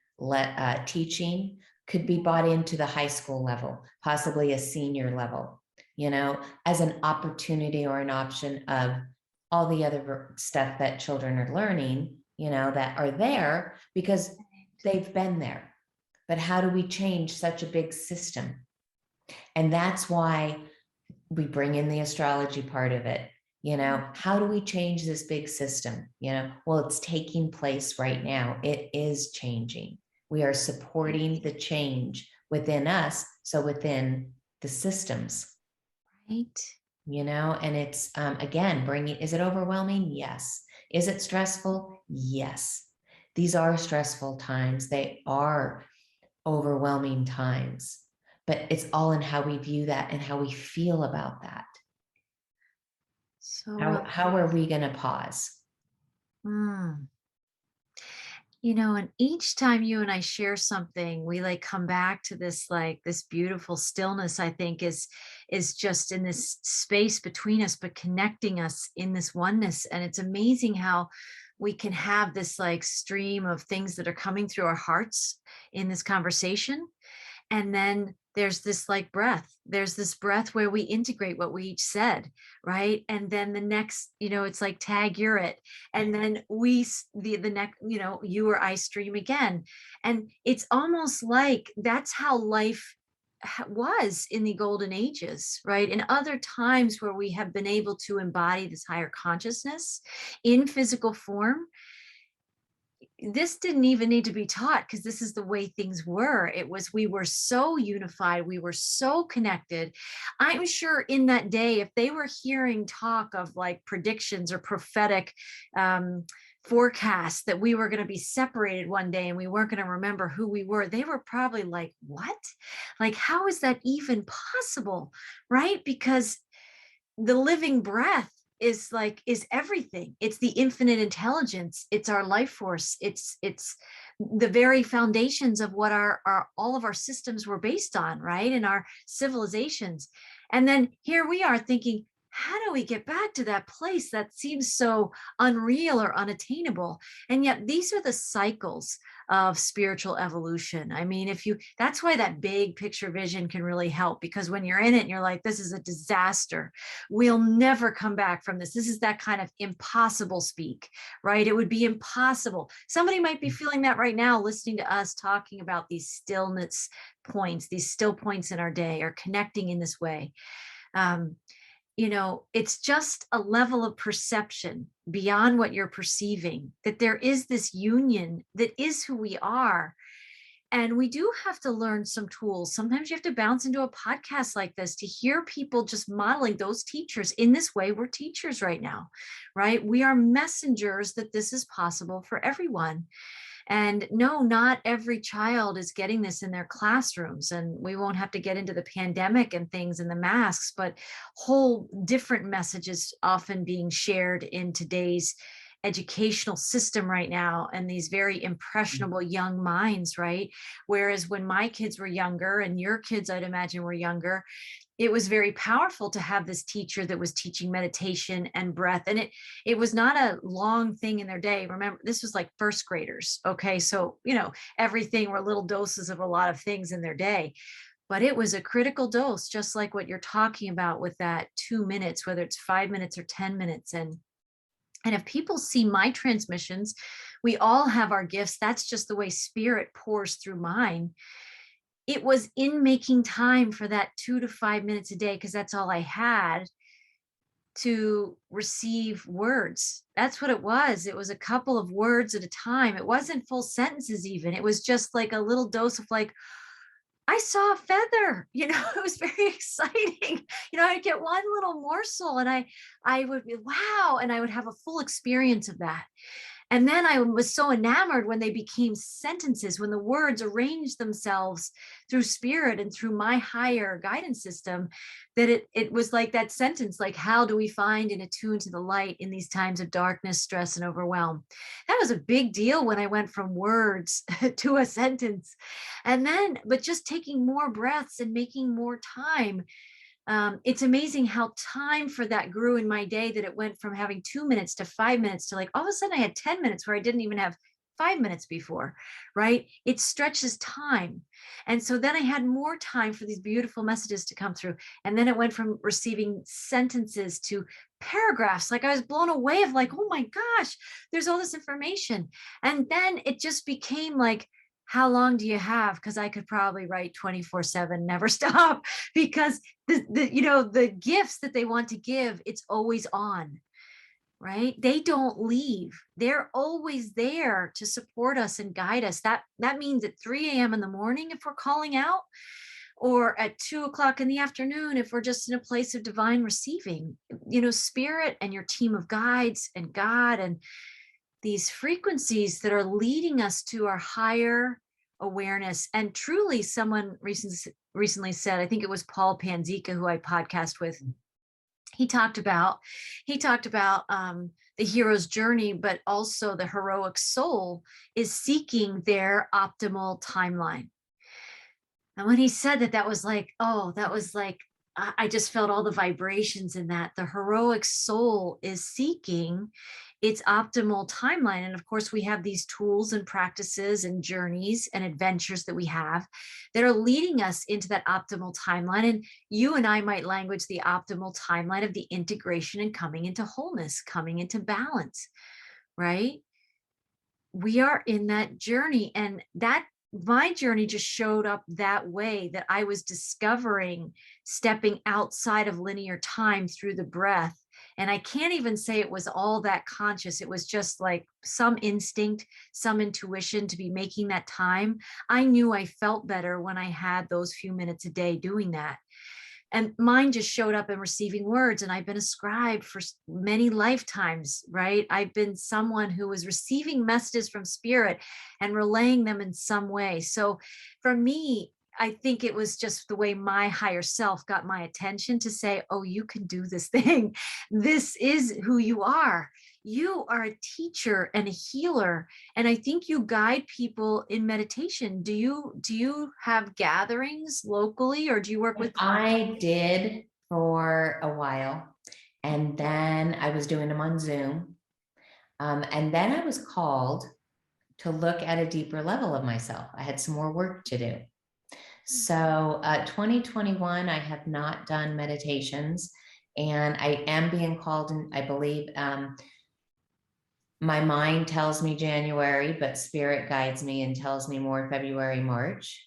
teaching could be brought into the high school level, possibly a senior level, as an opportunity or an option of all the other stuff that children are learning, that are there because they've been there. But how do we change such a big system? And that's why we bring in the astrology part of it. How do we change this big system? Well, it's taking place right now. It is changing. We are supporting the change within us, so within the systems. Right. And it's, again, is it overwhelming? Yes. Is it stressful? Yes. These are stressful times. They are overwhelming times, but it's all in how we view that and how we feel about that. So how are we going to pause? And each time you and I share something, we like come back to this, like this beautiful stillness, I think is just in this space between us, but connecting us in this oneness. And it's amazing how we can have this like stream of things that are coming through our hearts in this conversation. And then there's this like breath. There's this breath where we integrate what we each said, right? And then the next, it's like tag, you're it. And then the next, you or I stream again. And it's almost like that's how life was in the golden ages, right? In other times where we have been able to embody this higher consciousness in physical form, this didn't even need to be taught because this is the way things were. We were so unified, we were so connected. I'm sure in that day, if they were hearing talk of like predictions or prophetic forecasts that we were going to be separated one day and we weren't going to remember who we were, they were probably like, what? Like, how is that even possible? Right? Because the living breath is everything. It's the infinite intelligence. It's our life force. It's the very foundations of what our all of our systems were based on, right? And our civilizations. And then here we are thinking, how do we get back to that place that seems so unreal or unattainable? And yet these are the cycles of spiritual evolution. I mean, that's why that big picture vision can really help, because when you're in it and you're like, this is a disaster, we'll never come back from this. This is that kind of impossible speak, right? It would be impossible. Somebody might be feeling that right now, listening to us talking about these stillness points, these still points in our day, or connecting in this way. It's just a level of perception beyond what you're perceiving, that there is this union that is who we are. And we do have to learn some tools. Sometimes you have to bounce into a podcast like this to hear people just modeling those teachers in this way. We're teachers right now, right? We are messengers that this is possible for everyone. And no, not every child is getting this in their classrooms. And we won't have to get into the pandemic and things and the masks, but whole different messages often being shared in today's educational system right now, and these very impressionable young minds, right? Whereas when my kids were younger, and your kids, I'd imagine, were younger, it was very powerful to have this teacher that was teaching meditation and breath. And it was not a long thing in their day. Remember, this was like first graders. Okay. So, everything were little doses of a lot of things in their day, but it was a critical dose, just like what you're talking about with that 2 minutes, whether it's 5 minutes or 10 minutes. And if people see my transmissions, we all have our gifts. That's just the way spirit pours through mine. It was in making time for that 2 to 5 minutes a day, because that's all I had, to receive words. That's what it was. It was a couple of words at a time. It wasn't full sentences even. It was just like a little dose of like, I saw a feather, it was very exciting. I'd get one little morsel and I would be, wow. And I would have a full experience of that. And then I was so enamored when they became sentences, when the words arranged themselves through spirit and through my higher guidance system, that it was like that sentence, like, how do we find and attune to the light in these times of darkness, stress, and overwhelm? That was a big deal when I went from words to a sentence. And then, but just taking more breaths and making more time. It's amazing how time for that grew in my day, that it went from having 2 minutes to 5 minutes to like all of a sudden I had 10 minutes where I didn't even have 5 minutes before, right? It stretches time. And so then I had more time for these beautiful messages to come through. And then it went from receiving sentences to paragraphs. Like I was blown away of like, oh my gosh, there's all this information. And then it just became like, how long do you have? Because I could probably write 24/7, never stop, because the gifts that they want to give, it's always on, right? They don't leave. They're always there to support us and guide us. That means at 3 a.m. in the morning, if we're calling out, or at 2 o'clock in the afternoon, if we're just in a place of divine receiving, spirit and your team of guides and God and these frequencies that are leading us to our higher awareness. And truly, someone recently said, I think it was Paul Panzica, who I podcast with, he talked about the hero's journey, but also the heroic soul is seeking their optimal timeline. And when he said that, that was like, oh, that was like, I just felt all the vibrations in that. The heroic soul is seeking its optimal timeline. And of course, we have these tools and practices and journeys and adventures that we have that are leading us into that optimal timeline. And you and I might language the optimal timeline of the integration and coming into wholeness, coming into balance, right? We are in that journey, and that my journey just showed up that way, that I was discovering stepping outside of linear time through the breath. And I can't even say it was all that conscious. It was just like some instinct, some intuition to be making that time. I knew I felt better when I had those few minutes a day doing that. And mine just showed up in receiving words. And I've been a scribe for many lifetimes, right? I've been someone who was receiving messages from spirit and relaying them in some way. So for me, I think it was just the way my higher self got my attention to say, oh, you can do this thing. This is who you are. You are a teacher and a healer. And I think you guide people in meditation. Do you have gatherings locally, or do you work with? I did for a while, and then I was doing them on Zoom. And then I was called to look at a deeper level of myself. I had some more work to do. So 2021, I have not done meditations, and I am being called, and I believe my mind tells me January, but spirit guides me and tells me more February, March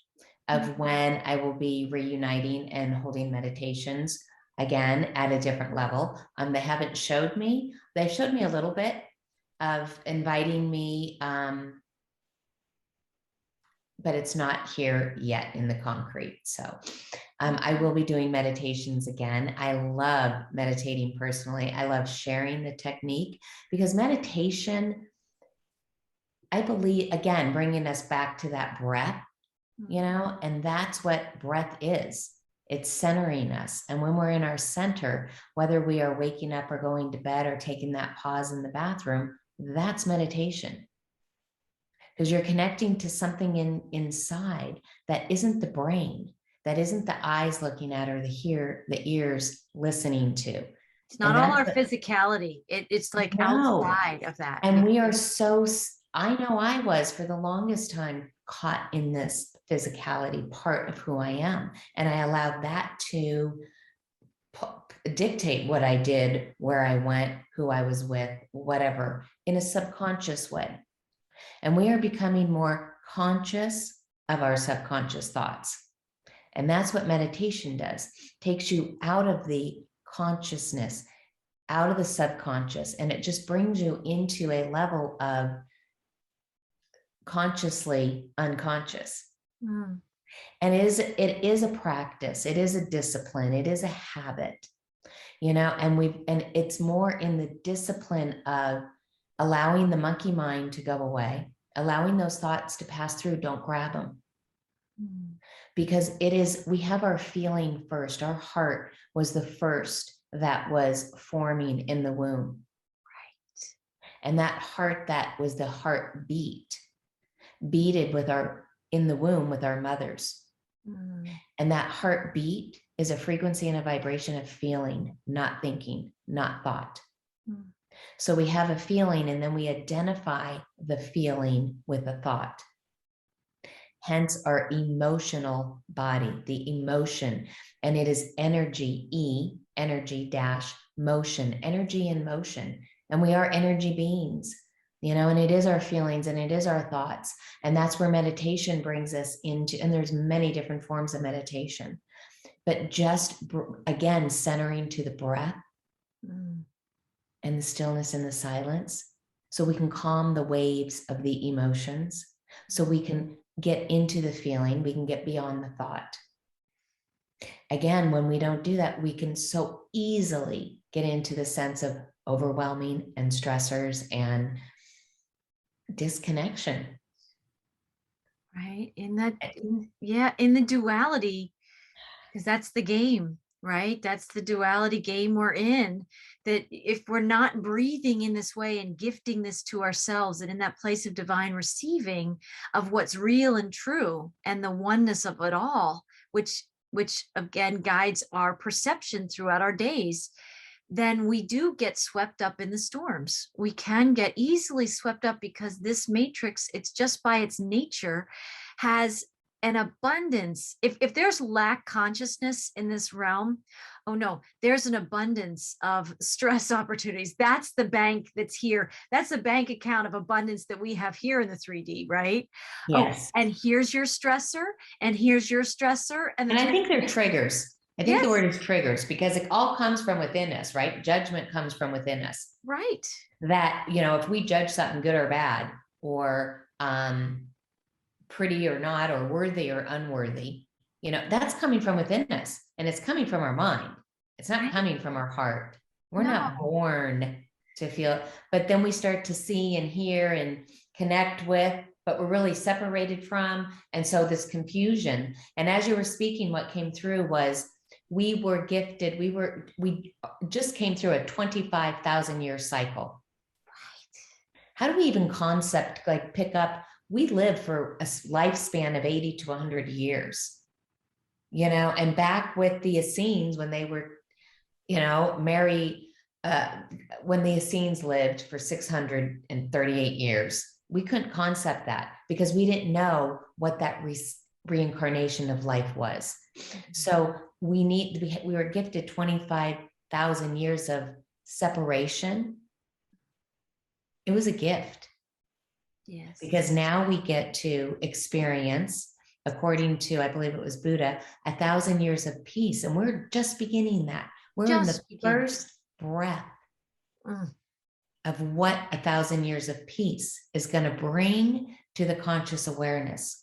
of when I will be reuniting and holding meditations again at a different level. They haven't showed me, they've showed me a little bit of inviting me, but it's not here yet in the concrete. So I will be doing meditations again. I love meditating personally. I love sharing the technique, because meditation, I believe, again, bringing us back to that breath, you know, and that's what breath is. It's centering us. And when we're in our center, whether we are waking up or going to bed or taking that pause in the bathroom, that's meditation. Because you're connecting to something inside that isn't the brain, that isn't the eyes looking at, or the ears listening to. It's not all our physicality. It's like outside of that. And we are so, I know I was for the longest time caught in this physicality part of who I am. And I allowed that to dictate what I did, where I went, who I was with, whatever, in a subconscious way. And we are becoming more conscious of our subconscious thoughts. And that's what meditation does. Takes you out of the consciousness, out of the subconscious, and it just brings you into a level of consciously unconscious. And it is a practice, it is a discipline, it is a habit, you know, and it's more in the discipline of allowing the monkey mind to go away, allowing those thoughts to pass through. Don't grab them. Because we have our feeling first. Our heart was the first that was forming in the womb. Right. And that heart, that was the heartbeat, beated in the womb with our mothers. And that heartbeat is a frequency and a vibration of feeling, not thinking, not thought. So we have a feeling, and then we identify the feeling with a thought. Hence our emotional body, the emotion, and it is energy, energy dash motion, energy in motion. And we are energy beings, you know, and it is our feelings and it is our thoughts. And that's where meditation brings us into, and there's many different forms of meditation, but just again, centering to the breath and the stillness and the silence, so we can calm the waves of the emotions, so we can get into the feeling, we can get beyond the thought. Again, when we don't do that, we can so easily get into the sense of overwhelming and stressors and disconnection. Right. In the duality, because that's the game. right? That's the duality game we're in, that if we're not breathing in this way and gifting this to ourselves and in that place of divine receiving of what's real and true and the oneness of it all, which again guides our perception throughout our days, then we do get swept up in the storms. We can get easily swept up because this matrix, it's just by its nature, has an abundance. If there's lack consciousness in this realm, oh no, there's an abundance of stress opportunities. That's the bank that's here. That's the bank account of abundance that we have here in the 3D, right? Yes. Oh, and here's your stressor, and here's your stressor. And I think they're triggers. I think the Yes. word is triggers, because it all comes from within us, right? Judgment comes from within us. Right. That, you know, if we judge something good or bad, or pretty or not, or worthy or unworthy, you know, that's coming from within us, and it's coming from our mind. It's not coming from our heart. We're not born to feel, but then we start to see and hear and connect with, but we're really separated from. And so this confusion. And as you were speaking, what came through was we were gifted. We just came through a 25,000 year cycle. Right. How do we even pick up? We live for a lifespan of 80 to 100 years, you know, and back with the Essenes, when they were, you know, when the Essenes lived for 638 years, we couldn't concept that because we didn't know what that reincarnation of life was. So we were gifted 25,000 years of separation. It was a gift. Yes. Because now we get to experience, according to, I believe it was Buddha, 1,000 years of peace. And we're just beginning that. We're in the first breath of what 1,000 years of peace is going to bring to the conscious awareness.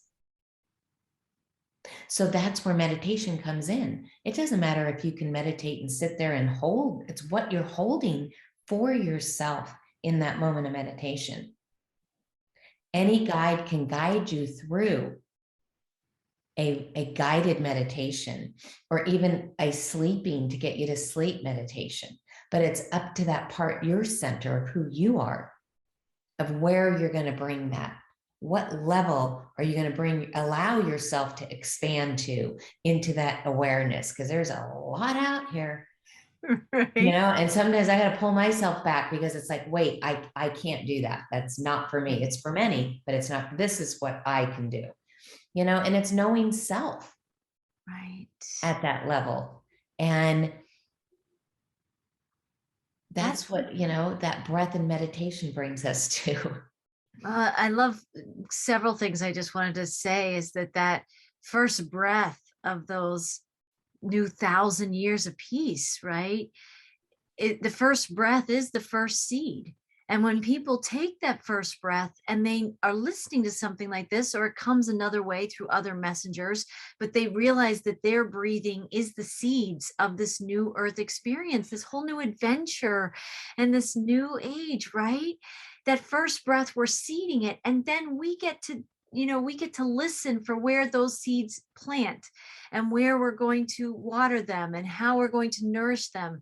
So that's where meditation comes in. It doesn't matter if you can meditate and sit there and hold. It's what you're holding for yourself in that moment of meditation. Any guide can guide you through a guided meditation, or even a sleeping to get you to sleep meditation. But it's up to that part, your center of who you are, of where you're going to bring that. What level are you going to allow yourself to expand to into that awareness? Because there's a lot out here. Right. You know, and sometimes I got to pull myself back because it's like, wait, I can't do that. That's not for me. It's for many, but it's not, this is what I can do, you know, and it's knowing self right at that level. And that's what, you know, that breath and meditation brings us to. I love several things I just wanted to say is that first breath of those new 1,000 years of peace, right? The first breath is the first seed. And when people take that first breath and they are listening to something like this, or it comes another way through other messengers, but they realize that their breathing is the seeds of this new earth experience, this whole new adventure and this new age, right? That first breath, we're seeding it. And then we get to, you know, we get to listen for where those seeds plant and where we're going to water them and how we're going to nourish them.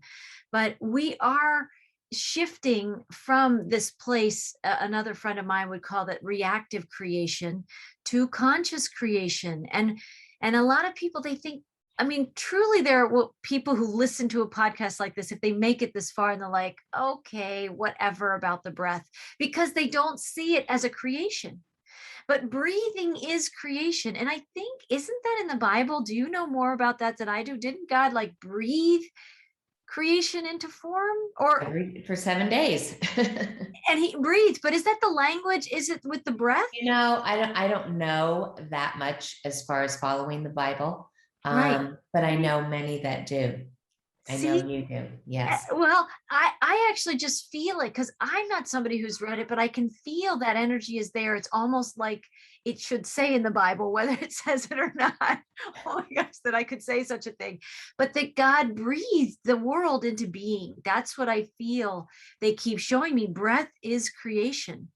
But we are shifting from this place, another friend of mine would call that reactive creation, to conscious creation. And a lot of people, they think, I mean, truly there are people who listen to a podcast like this, if they make it this far and they're like, okay, whatever about the breath, because they don't see it as a creation. But breathing is creation. And I think, isn't that in the Bible? Do you know more about that than I do? Didn't God like breathe creation into form, or for 7 days? And he breathed, but is that the language? Is it with the breath? You know, I don't know that much as far as following the Bible. Right. But I know many that do. I know you do. Yes. Well, I actually just feel it because I'm not somebody who's read it, but I can feel that energy is there. It's almost like it should say in the Bible, whether it says it or not. Oh my gosh, that I could say such a thing. But that God breathed the world into being. That's what I feel. They keep showing me breath is creation.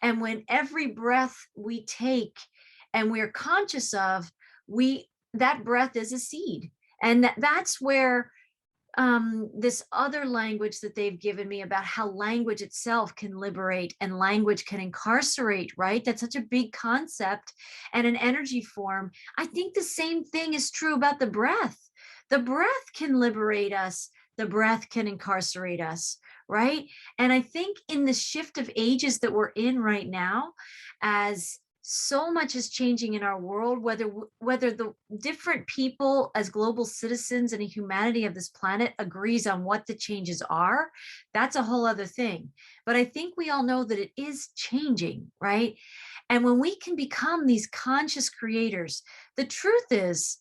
And when every breath we take and we're conscious of, that breath is a seed. And that's where this other language that they've given me about how language itself can liberate and language can incarcerate, right? That's such a big concept and an energy form. I think the same thing is true about the breath. The breath can liberate us. The breath can incarcerate us, right? And I think in the shift of ages that we're in right now, as so much is changing in our world, whether the different people as global citizens and humanity of this planet agrees on what the changes are, that's a whole other thing. But I think we all know that it is changing, right? And when we can become these conscious creators, the truth is,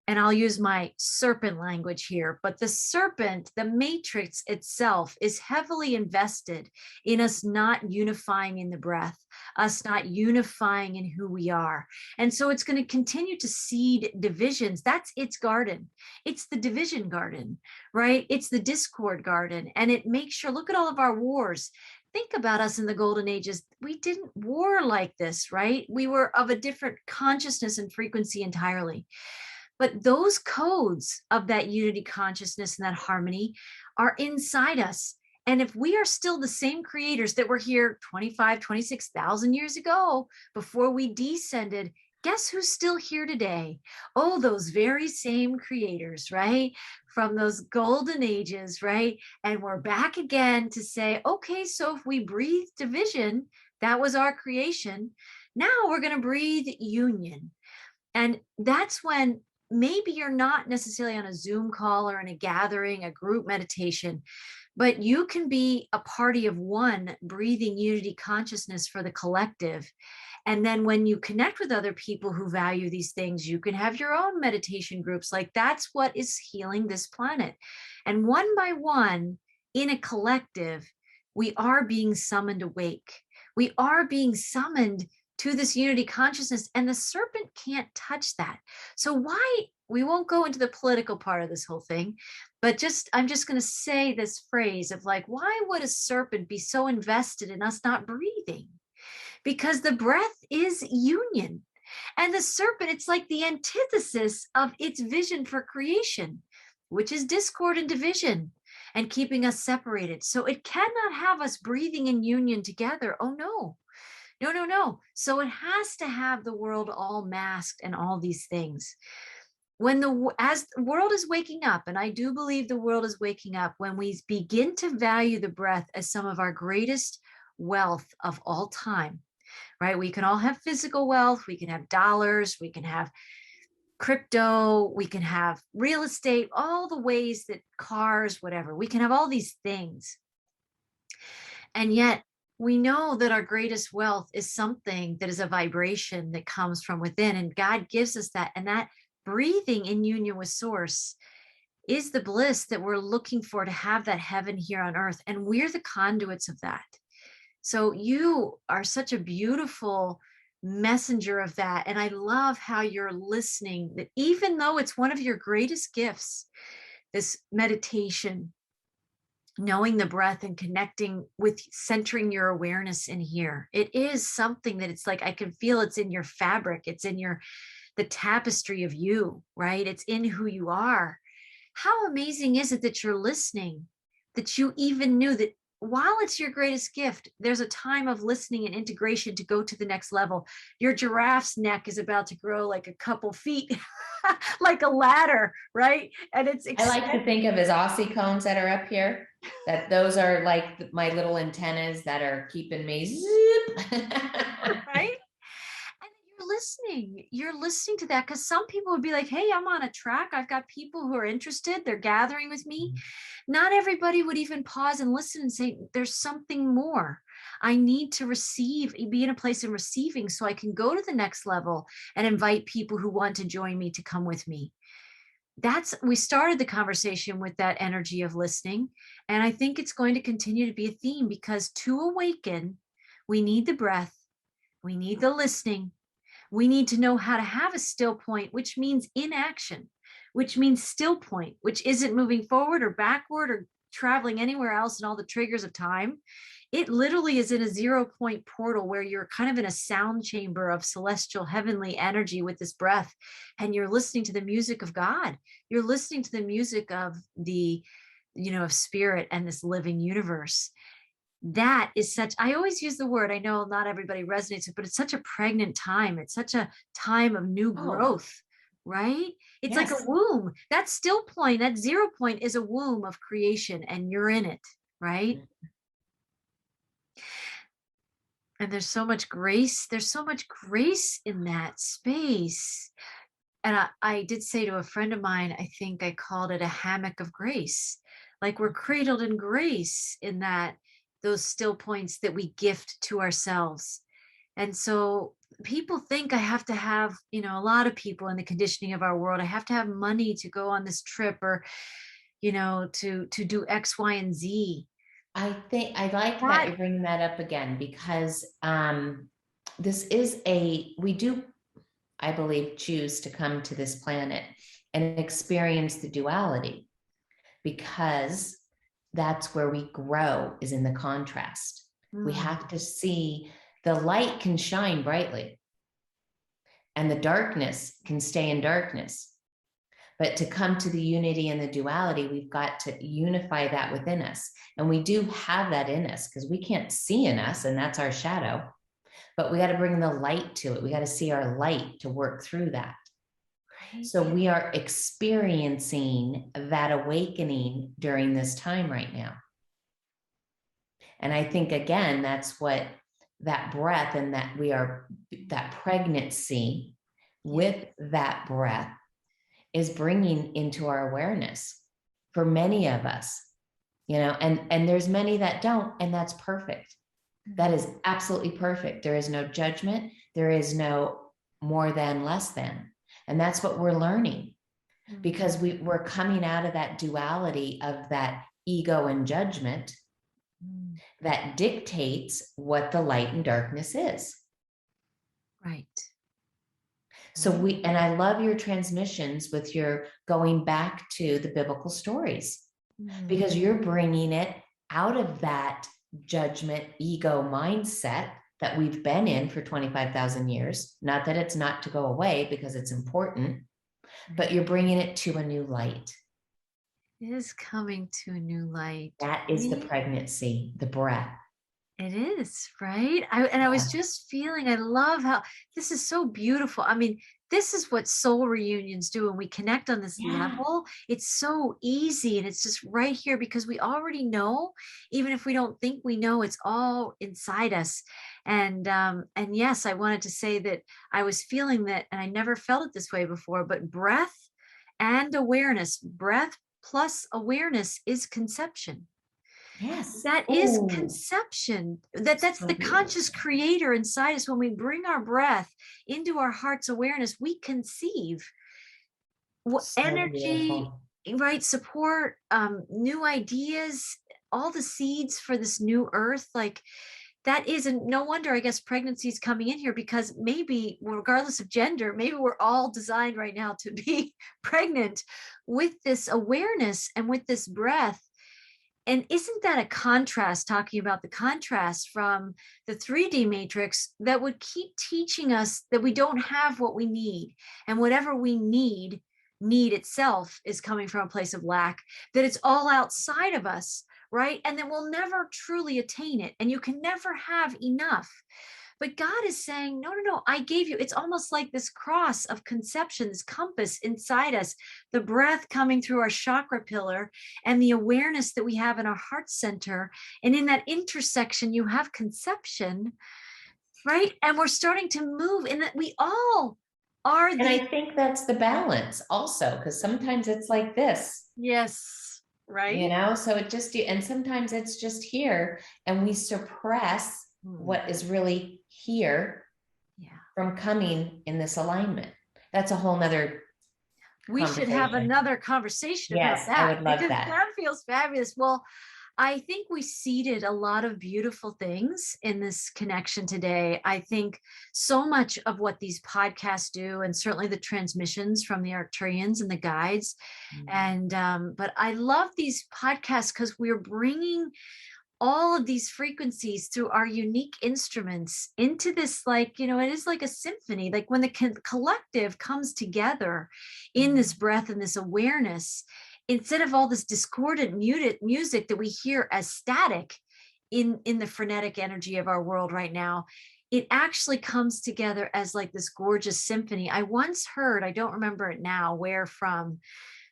and I'll use my serpent language here, but the serpent, the matrix itself, is heavily invested in us not unifying in the breath, us not unifying in who we are. And so it's going to continue to seed divisions. That's its garden. It's the division garden, right? It's the discord garden. And it makes sure, look at all of our wars. Think about us in the golden ages. We didn't war like this, right? We were of a different consciousness and frequency entirely. But those codes of that unity consciousness and that harmony are inside us. And if we are still the same creators that were here 25, 26,000 years ago, before we descended, guess who's still here today? Oh, those very same creators, right? From those golden ages, right? And we're back again to say, okay, so if we breathe division, that was our creation. Now we're going to breathe union. And that's when maybe you're not necessarily on a Zoom call or in a gathering, a group meditation, but you can be a party of one, breathing unity consciousness for the collective. And then when you connect with other people who value these things, you can have your own meditation groups. Like, that's what is healing this planet. And one by one, in a collective, we are being summoned awake. We are being summoned to this unity consciousness, and the serpent can't touch that. So why, we won't go into the political part of this whole thing, but I'm just going to say this phrase of like, why would a serpent be so invested in us not breathing? Because the breath is union. And the serpent, it's like the antithesis of its vision for creation, which is discord and division and keeping us separated. So it cannot have us breathing in union together. Oh, no. No, no, no. So it has to have the world all masked and all these things. As the world is waking up, and I do believe the world is waking up, when we begin to value the breath as some of our greatest wealth of all time, right? We can all have physical wealth. We can have dollars. We can have crypto. We can have real estate, all the ways that cars, whatever. We can have all these things. And yet, we know that our greatest wealth is something that is a vibration that comes from within, and God gives us that. And that breathing in union with source is the bliss that we're looking for, to have that heaven here on earth. And we're the conduits of that. So you are such a beautiful messenger of that. And I love how you're listening, that even though it's one of your greatest gifts, this meditation, knowing the breath and connecting with, centering your awareness in here. It is something that it's like, I can feel it's in your fabric. It's in the tapestry of you, right? It's in who you are. How amazing is it that you're listening, that you even knew that while it's your greatest gift, there's a time of listening and integration to go to the next level. Your giraffe's neck is about to grow like a couple feet, like a ladder, right? And it's I like to think of as Aussie cones that are up here, that those are like my little antennas that are keeping me zip. Right? You're listening to that, because some people would be like, hey, I'm on a track, I've got people who are interested, they're gathering with me. Not everybody would even pause and listen and say, there's something more. I need to be in a place of receiving so I can go to the next level and invite people who want to join me to come with me. We started the conversation with that energy of listening, and I think it's going to continue to be a theme, because to awaken, we need the breath, we need the listening. We need to know how to have a still point, which means inaction, which means still point, which isn't moving forward or backward or traveling anywhere else in all the triggers of time. it literally is in a 0 point portal where you're kind of in a sound chamber of celestial heavenly energy with this breath, and you're listening to the music of God. You're listening to the music of the, of spirit and this living universe. That is such, I always use the word, I know not everybody resonates with, but it's such a pregnant time. It's such a time of new growth, right? It's like a womb. That still point, that 0 point is a womb of creation, and you're in it, right? And there's so much grace. There's so much grace in that space. And I did say to a friend of mine, I think I called it a hammock of grace. Like we're cradled in grace in that, those still points that we gift to ourselves. And so people think I have to have, a lot of people in the conditioning of our world, I have to have money to go on this trip, or, to do X, Y, and Z. I think I like that you're bringing that up again, because this is we do, I believe, choose to come to this planet and experience the duality, because that's where we grow, is in the contrast. We have to see the light can shine brightly and the darkness can stay in darkness. But to come to the unity and the duality, we've got to unify that within us. And we do have that in us, because we can't see in us, and that's our shadow. But we got to bring the light to it. We got to see our light to work through that. Right. So we are experiencing that awakening during this time right now. And I think, again, that's what that breath, and that we are, that pregnancy with that breath is bringing into our awareness for many of us, and there's many that don't, and that's perfect. That is absolutely perfect. There is no judgment. There is no more than, less than. And that's what we're learning, because we're coming out of that duality of that ego and judgment that dictates what the light and darkness is. Right. So and I love your transmissions with your going back to the biblical stories, because you're bringing it out of that judgment, ego mindset that we've been in for 25,000 years. Not that it's not to go away, because it's important, but you're bringing it to a new light. It is coming to a new light. That is the pregnancy, the breath. It is, right? I was just feeling, I love how this is so beautiful. I mean, this is what soul reunions do. When we connect on this level, it's so easy, and it's just right here, because we already know, even if we don't think we know, it's all inside us. And yes, I wanted to say that I was feeling that, and I never felt it this way before, but breath and awareness, breath plus awareness is conception. Yes. That is conception. That's the conscious creator inside us. When we bring our breath into our heart's awareness, we conceive energy, beautiful. Right? Support, new ideas, all the seeds for this new earth. Like that isn't, no wonder, I guess, pregnancy is coming in here, because maybe, regardless of gender, maybe we're all designed right now to be pregnant with this awareness and with this breath. And isn't that a contrast, talking about the contrast from the 3D matrix that would keep teaching us that we don't have what we need, and whatever we need itself is coming from a place of lack, that it's all outside of us, right? And that we'll never truly attain it, and you can never have enough. But God is saying, no, I gave you. It's almost like this cross of conception, this compass inside us, the breath coming through our chakra pillar, and the awareness that we have in our heart center. And in that intersection, you have conception, right? And we're starting to move in that we all are. And I think that's the balance also, because sometimes it's like this. Yes. Right. So it just, and sometimes it's just here, and we suppress what is really here from coming in this alignment. That's a whole nother we should have another conversation about that. I would love because that feels fabulous. Well, I think we seeded a lot of beautiful things in this connection today. I think so much of what these podcasts do, and certainly the transmissions from the Arcturians and the guides. And but I love these podcasts because we're bringing all of these frequencies through our unique instruments into this, like, it is like a symphony, like when the collective comes together in this breath and this awareness, instead of all this discordant muted music that we hear as static in the frenetic energy of our world right now, it actually comes together as like this gorgeous symphony. I once heard, I don't remember it now where from,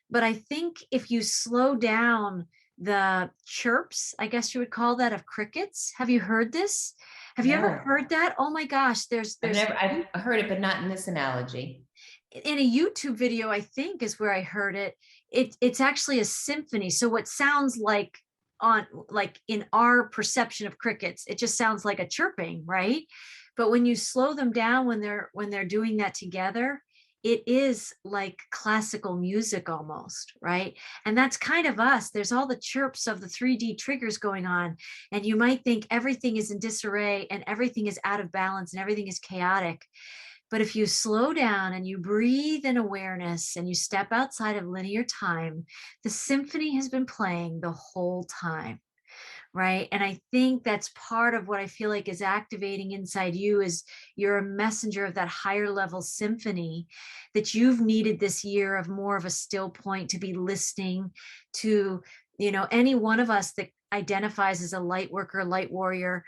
but I think if you slow down the chirps, I guess you would call that, of crickets. Have you heard this? Have you ever No, heard that? Oh my gosh, I've heard it, but not in this analogy. in a YouTube video, I think is where I heard it. It's actually a symphony. So what sounds like in our perception of crickets, it just sounds like a chirping, right? But when you slow them down, when they're doing that together, it is like classical music almost, right? And that's kind of us. There's all the chirps of the 3D triggers going on, and you might think everything is in disarray and everything is out of balance and everything is chaotic. But if you slow down and you breathe in awareness and you step outside of linear time, the symphony has been playing the whole time, right? And I think that's part of what I feel like is activating inside you, is you're a messenger of that higher level symphony that you've needed this year, of more of a still point, to be listening to, any one of us that identifies as a light worker, light warrior.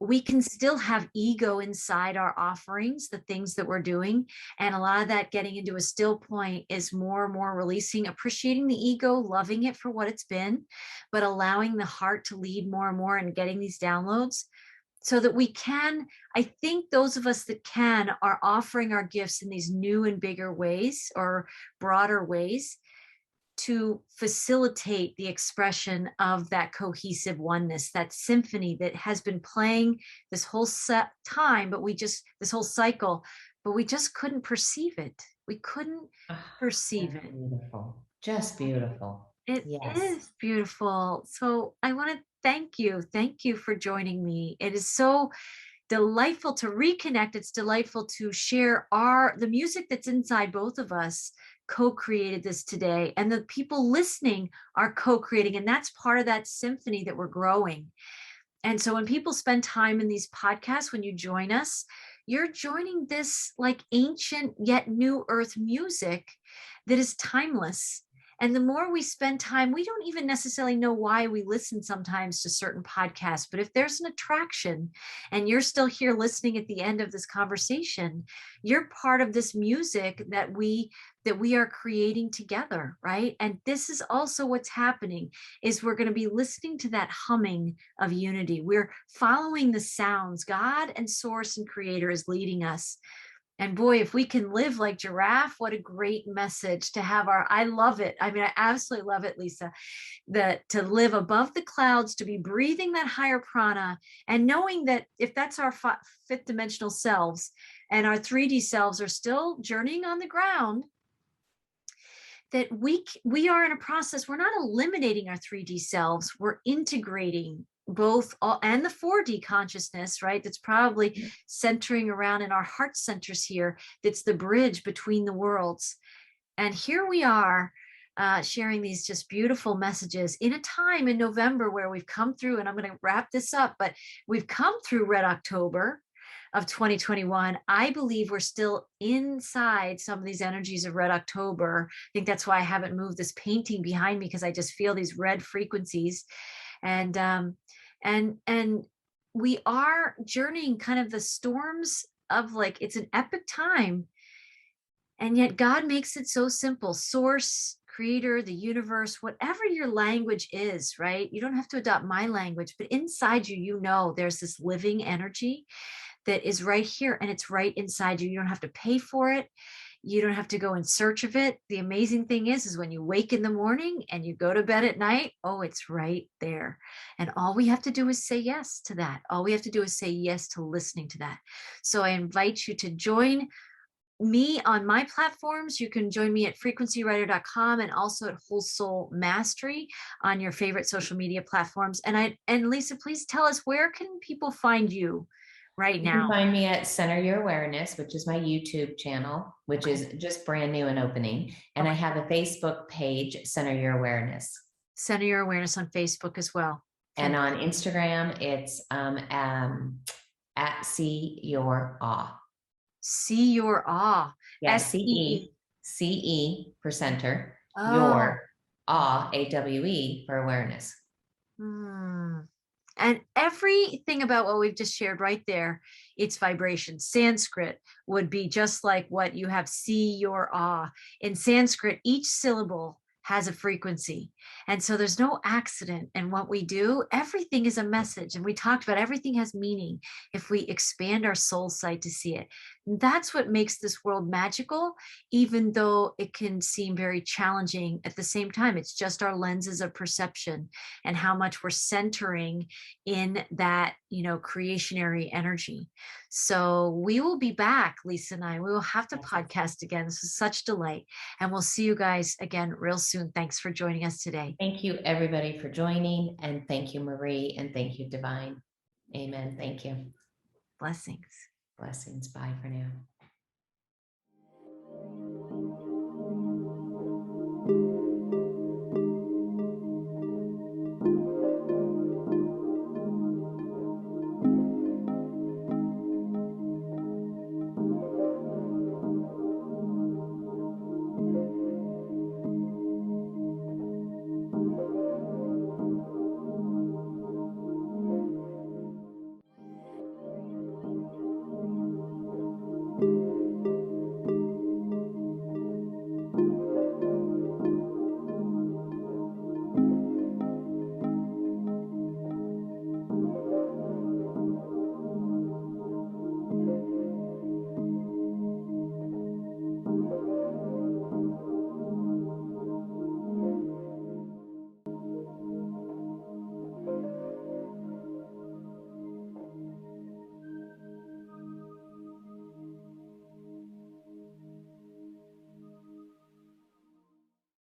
We can still have ego inside our offerings, the things that we're doing. And a lot of that getting into a still point is more and more releasing, appreciating the ego, loving it for what it's been, but allowing the heart to lead more and more, and getting these downloads so that we can, I think those of us that can are offering our gifts in these new and bigger ways, or broader ways, to facilitate the expression of that cohesive oneness, that symphony that has been playing this whole time, but this whole cycle, but we just couldn't perceive it. We couldn't perceive it. Beautiful. Just beautiful. It is beautiful. So I want to thank you. Thank you for joining me. It is so delightful to reconnect. It's delightful to share the music that's inside both of us. Co-created this today, and the people listening are co-creating, and that's part of that symphony that we're growing. And so when people spend time in these podcasts, when you join us, you're joining this like ancient yet new earth music that is timeless. And the more we spend time, we don't even necessarily know why we listen sometimes to certain podcasts, but if there's an attraction and you're still here listening at the end of this conversation, you're part of this music that we are creating together, right? And this is also what's happening, is we're going to be listening to that humming of unity. We're following the sounds. God and Source and Creator is leading us. And boy, if we can live like Giraffe, what a great message to have. I love it. I mean, I absolutely love it, Lisa, that to live above the clouds, to be breathing that higher prana, and knowing that if that's our fifth dimensional selves, and our 3D selves are still journeying on the ground, that we are in a process. We're not eliminating our 3D selves. We're integrating both and the 4D consciousness, right? That's probably centering around in our heart centers here. That's the bridge between the worlds. And here we are sharing these just beautiful messages in a time in November where we've come through, and I'm going to wrap this up, but we've come through Red October of 2021. I believe we're still inside some of these energies of Red October. I think that's why I haven't moved this painting behind me, because I just feel these red frequencies. And we are journeying kind of the storms of, like, it's an epic time. And yet God makes it so simple. Source, Creator, the universe, whatever your language is, right? You don't have to adopt my language, but inside you, there's this living energy that is right here, and it's right inside you. You don't have to pay for it. You don't have to go in search of it. The amazing thing is when you wake in the morning and you go to bed at night, oh, it's right there. And all we have to do is say yes to that. All we have to do is say yes to listening to that. So I invite you to join me on my platforms. You can join me at frequencywriter.com and also at Whole Soul Mastery on your favorite social media platforms. And Lisa, please tell us, where can people find you right now? You can find me at Center Your Awareness, which is my YouTube channel, which is just brand new and opening. And I have a Facebook page, Center Your Awareness. Center Your Awareness on Facebook as well. And on Instagram, it's at See Your Awe. See Your Awe. Yeah, SEE. CE for center. Oh. Your Awe, AWE for awareness. And everything about what we've just shared right there, it's vibration. Sanskrit would be just like what you have, See Your Awe. In Sanskrit, each syllable has a frequency. And so there's no accident in what we do. Everything is a message. And we talked about everything has meaning if we expand our soul sight to see it. And that's what makes this world magical, even though it can seem very challenging at the same time. It's just our lenses of perception and how much we're centering in that, creationary energy. So we will be back, Lisa and I. We will have to podcast again. This is such delight. And we'll see you guys again real soon. Thanks for joining us today. Thank you, everybody, for joining. And thank you, Marie. And thank you, Divine. Amen. Thank you. Blessings. Blessings. Bye for now.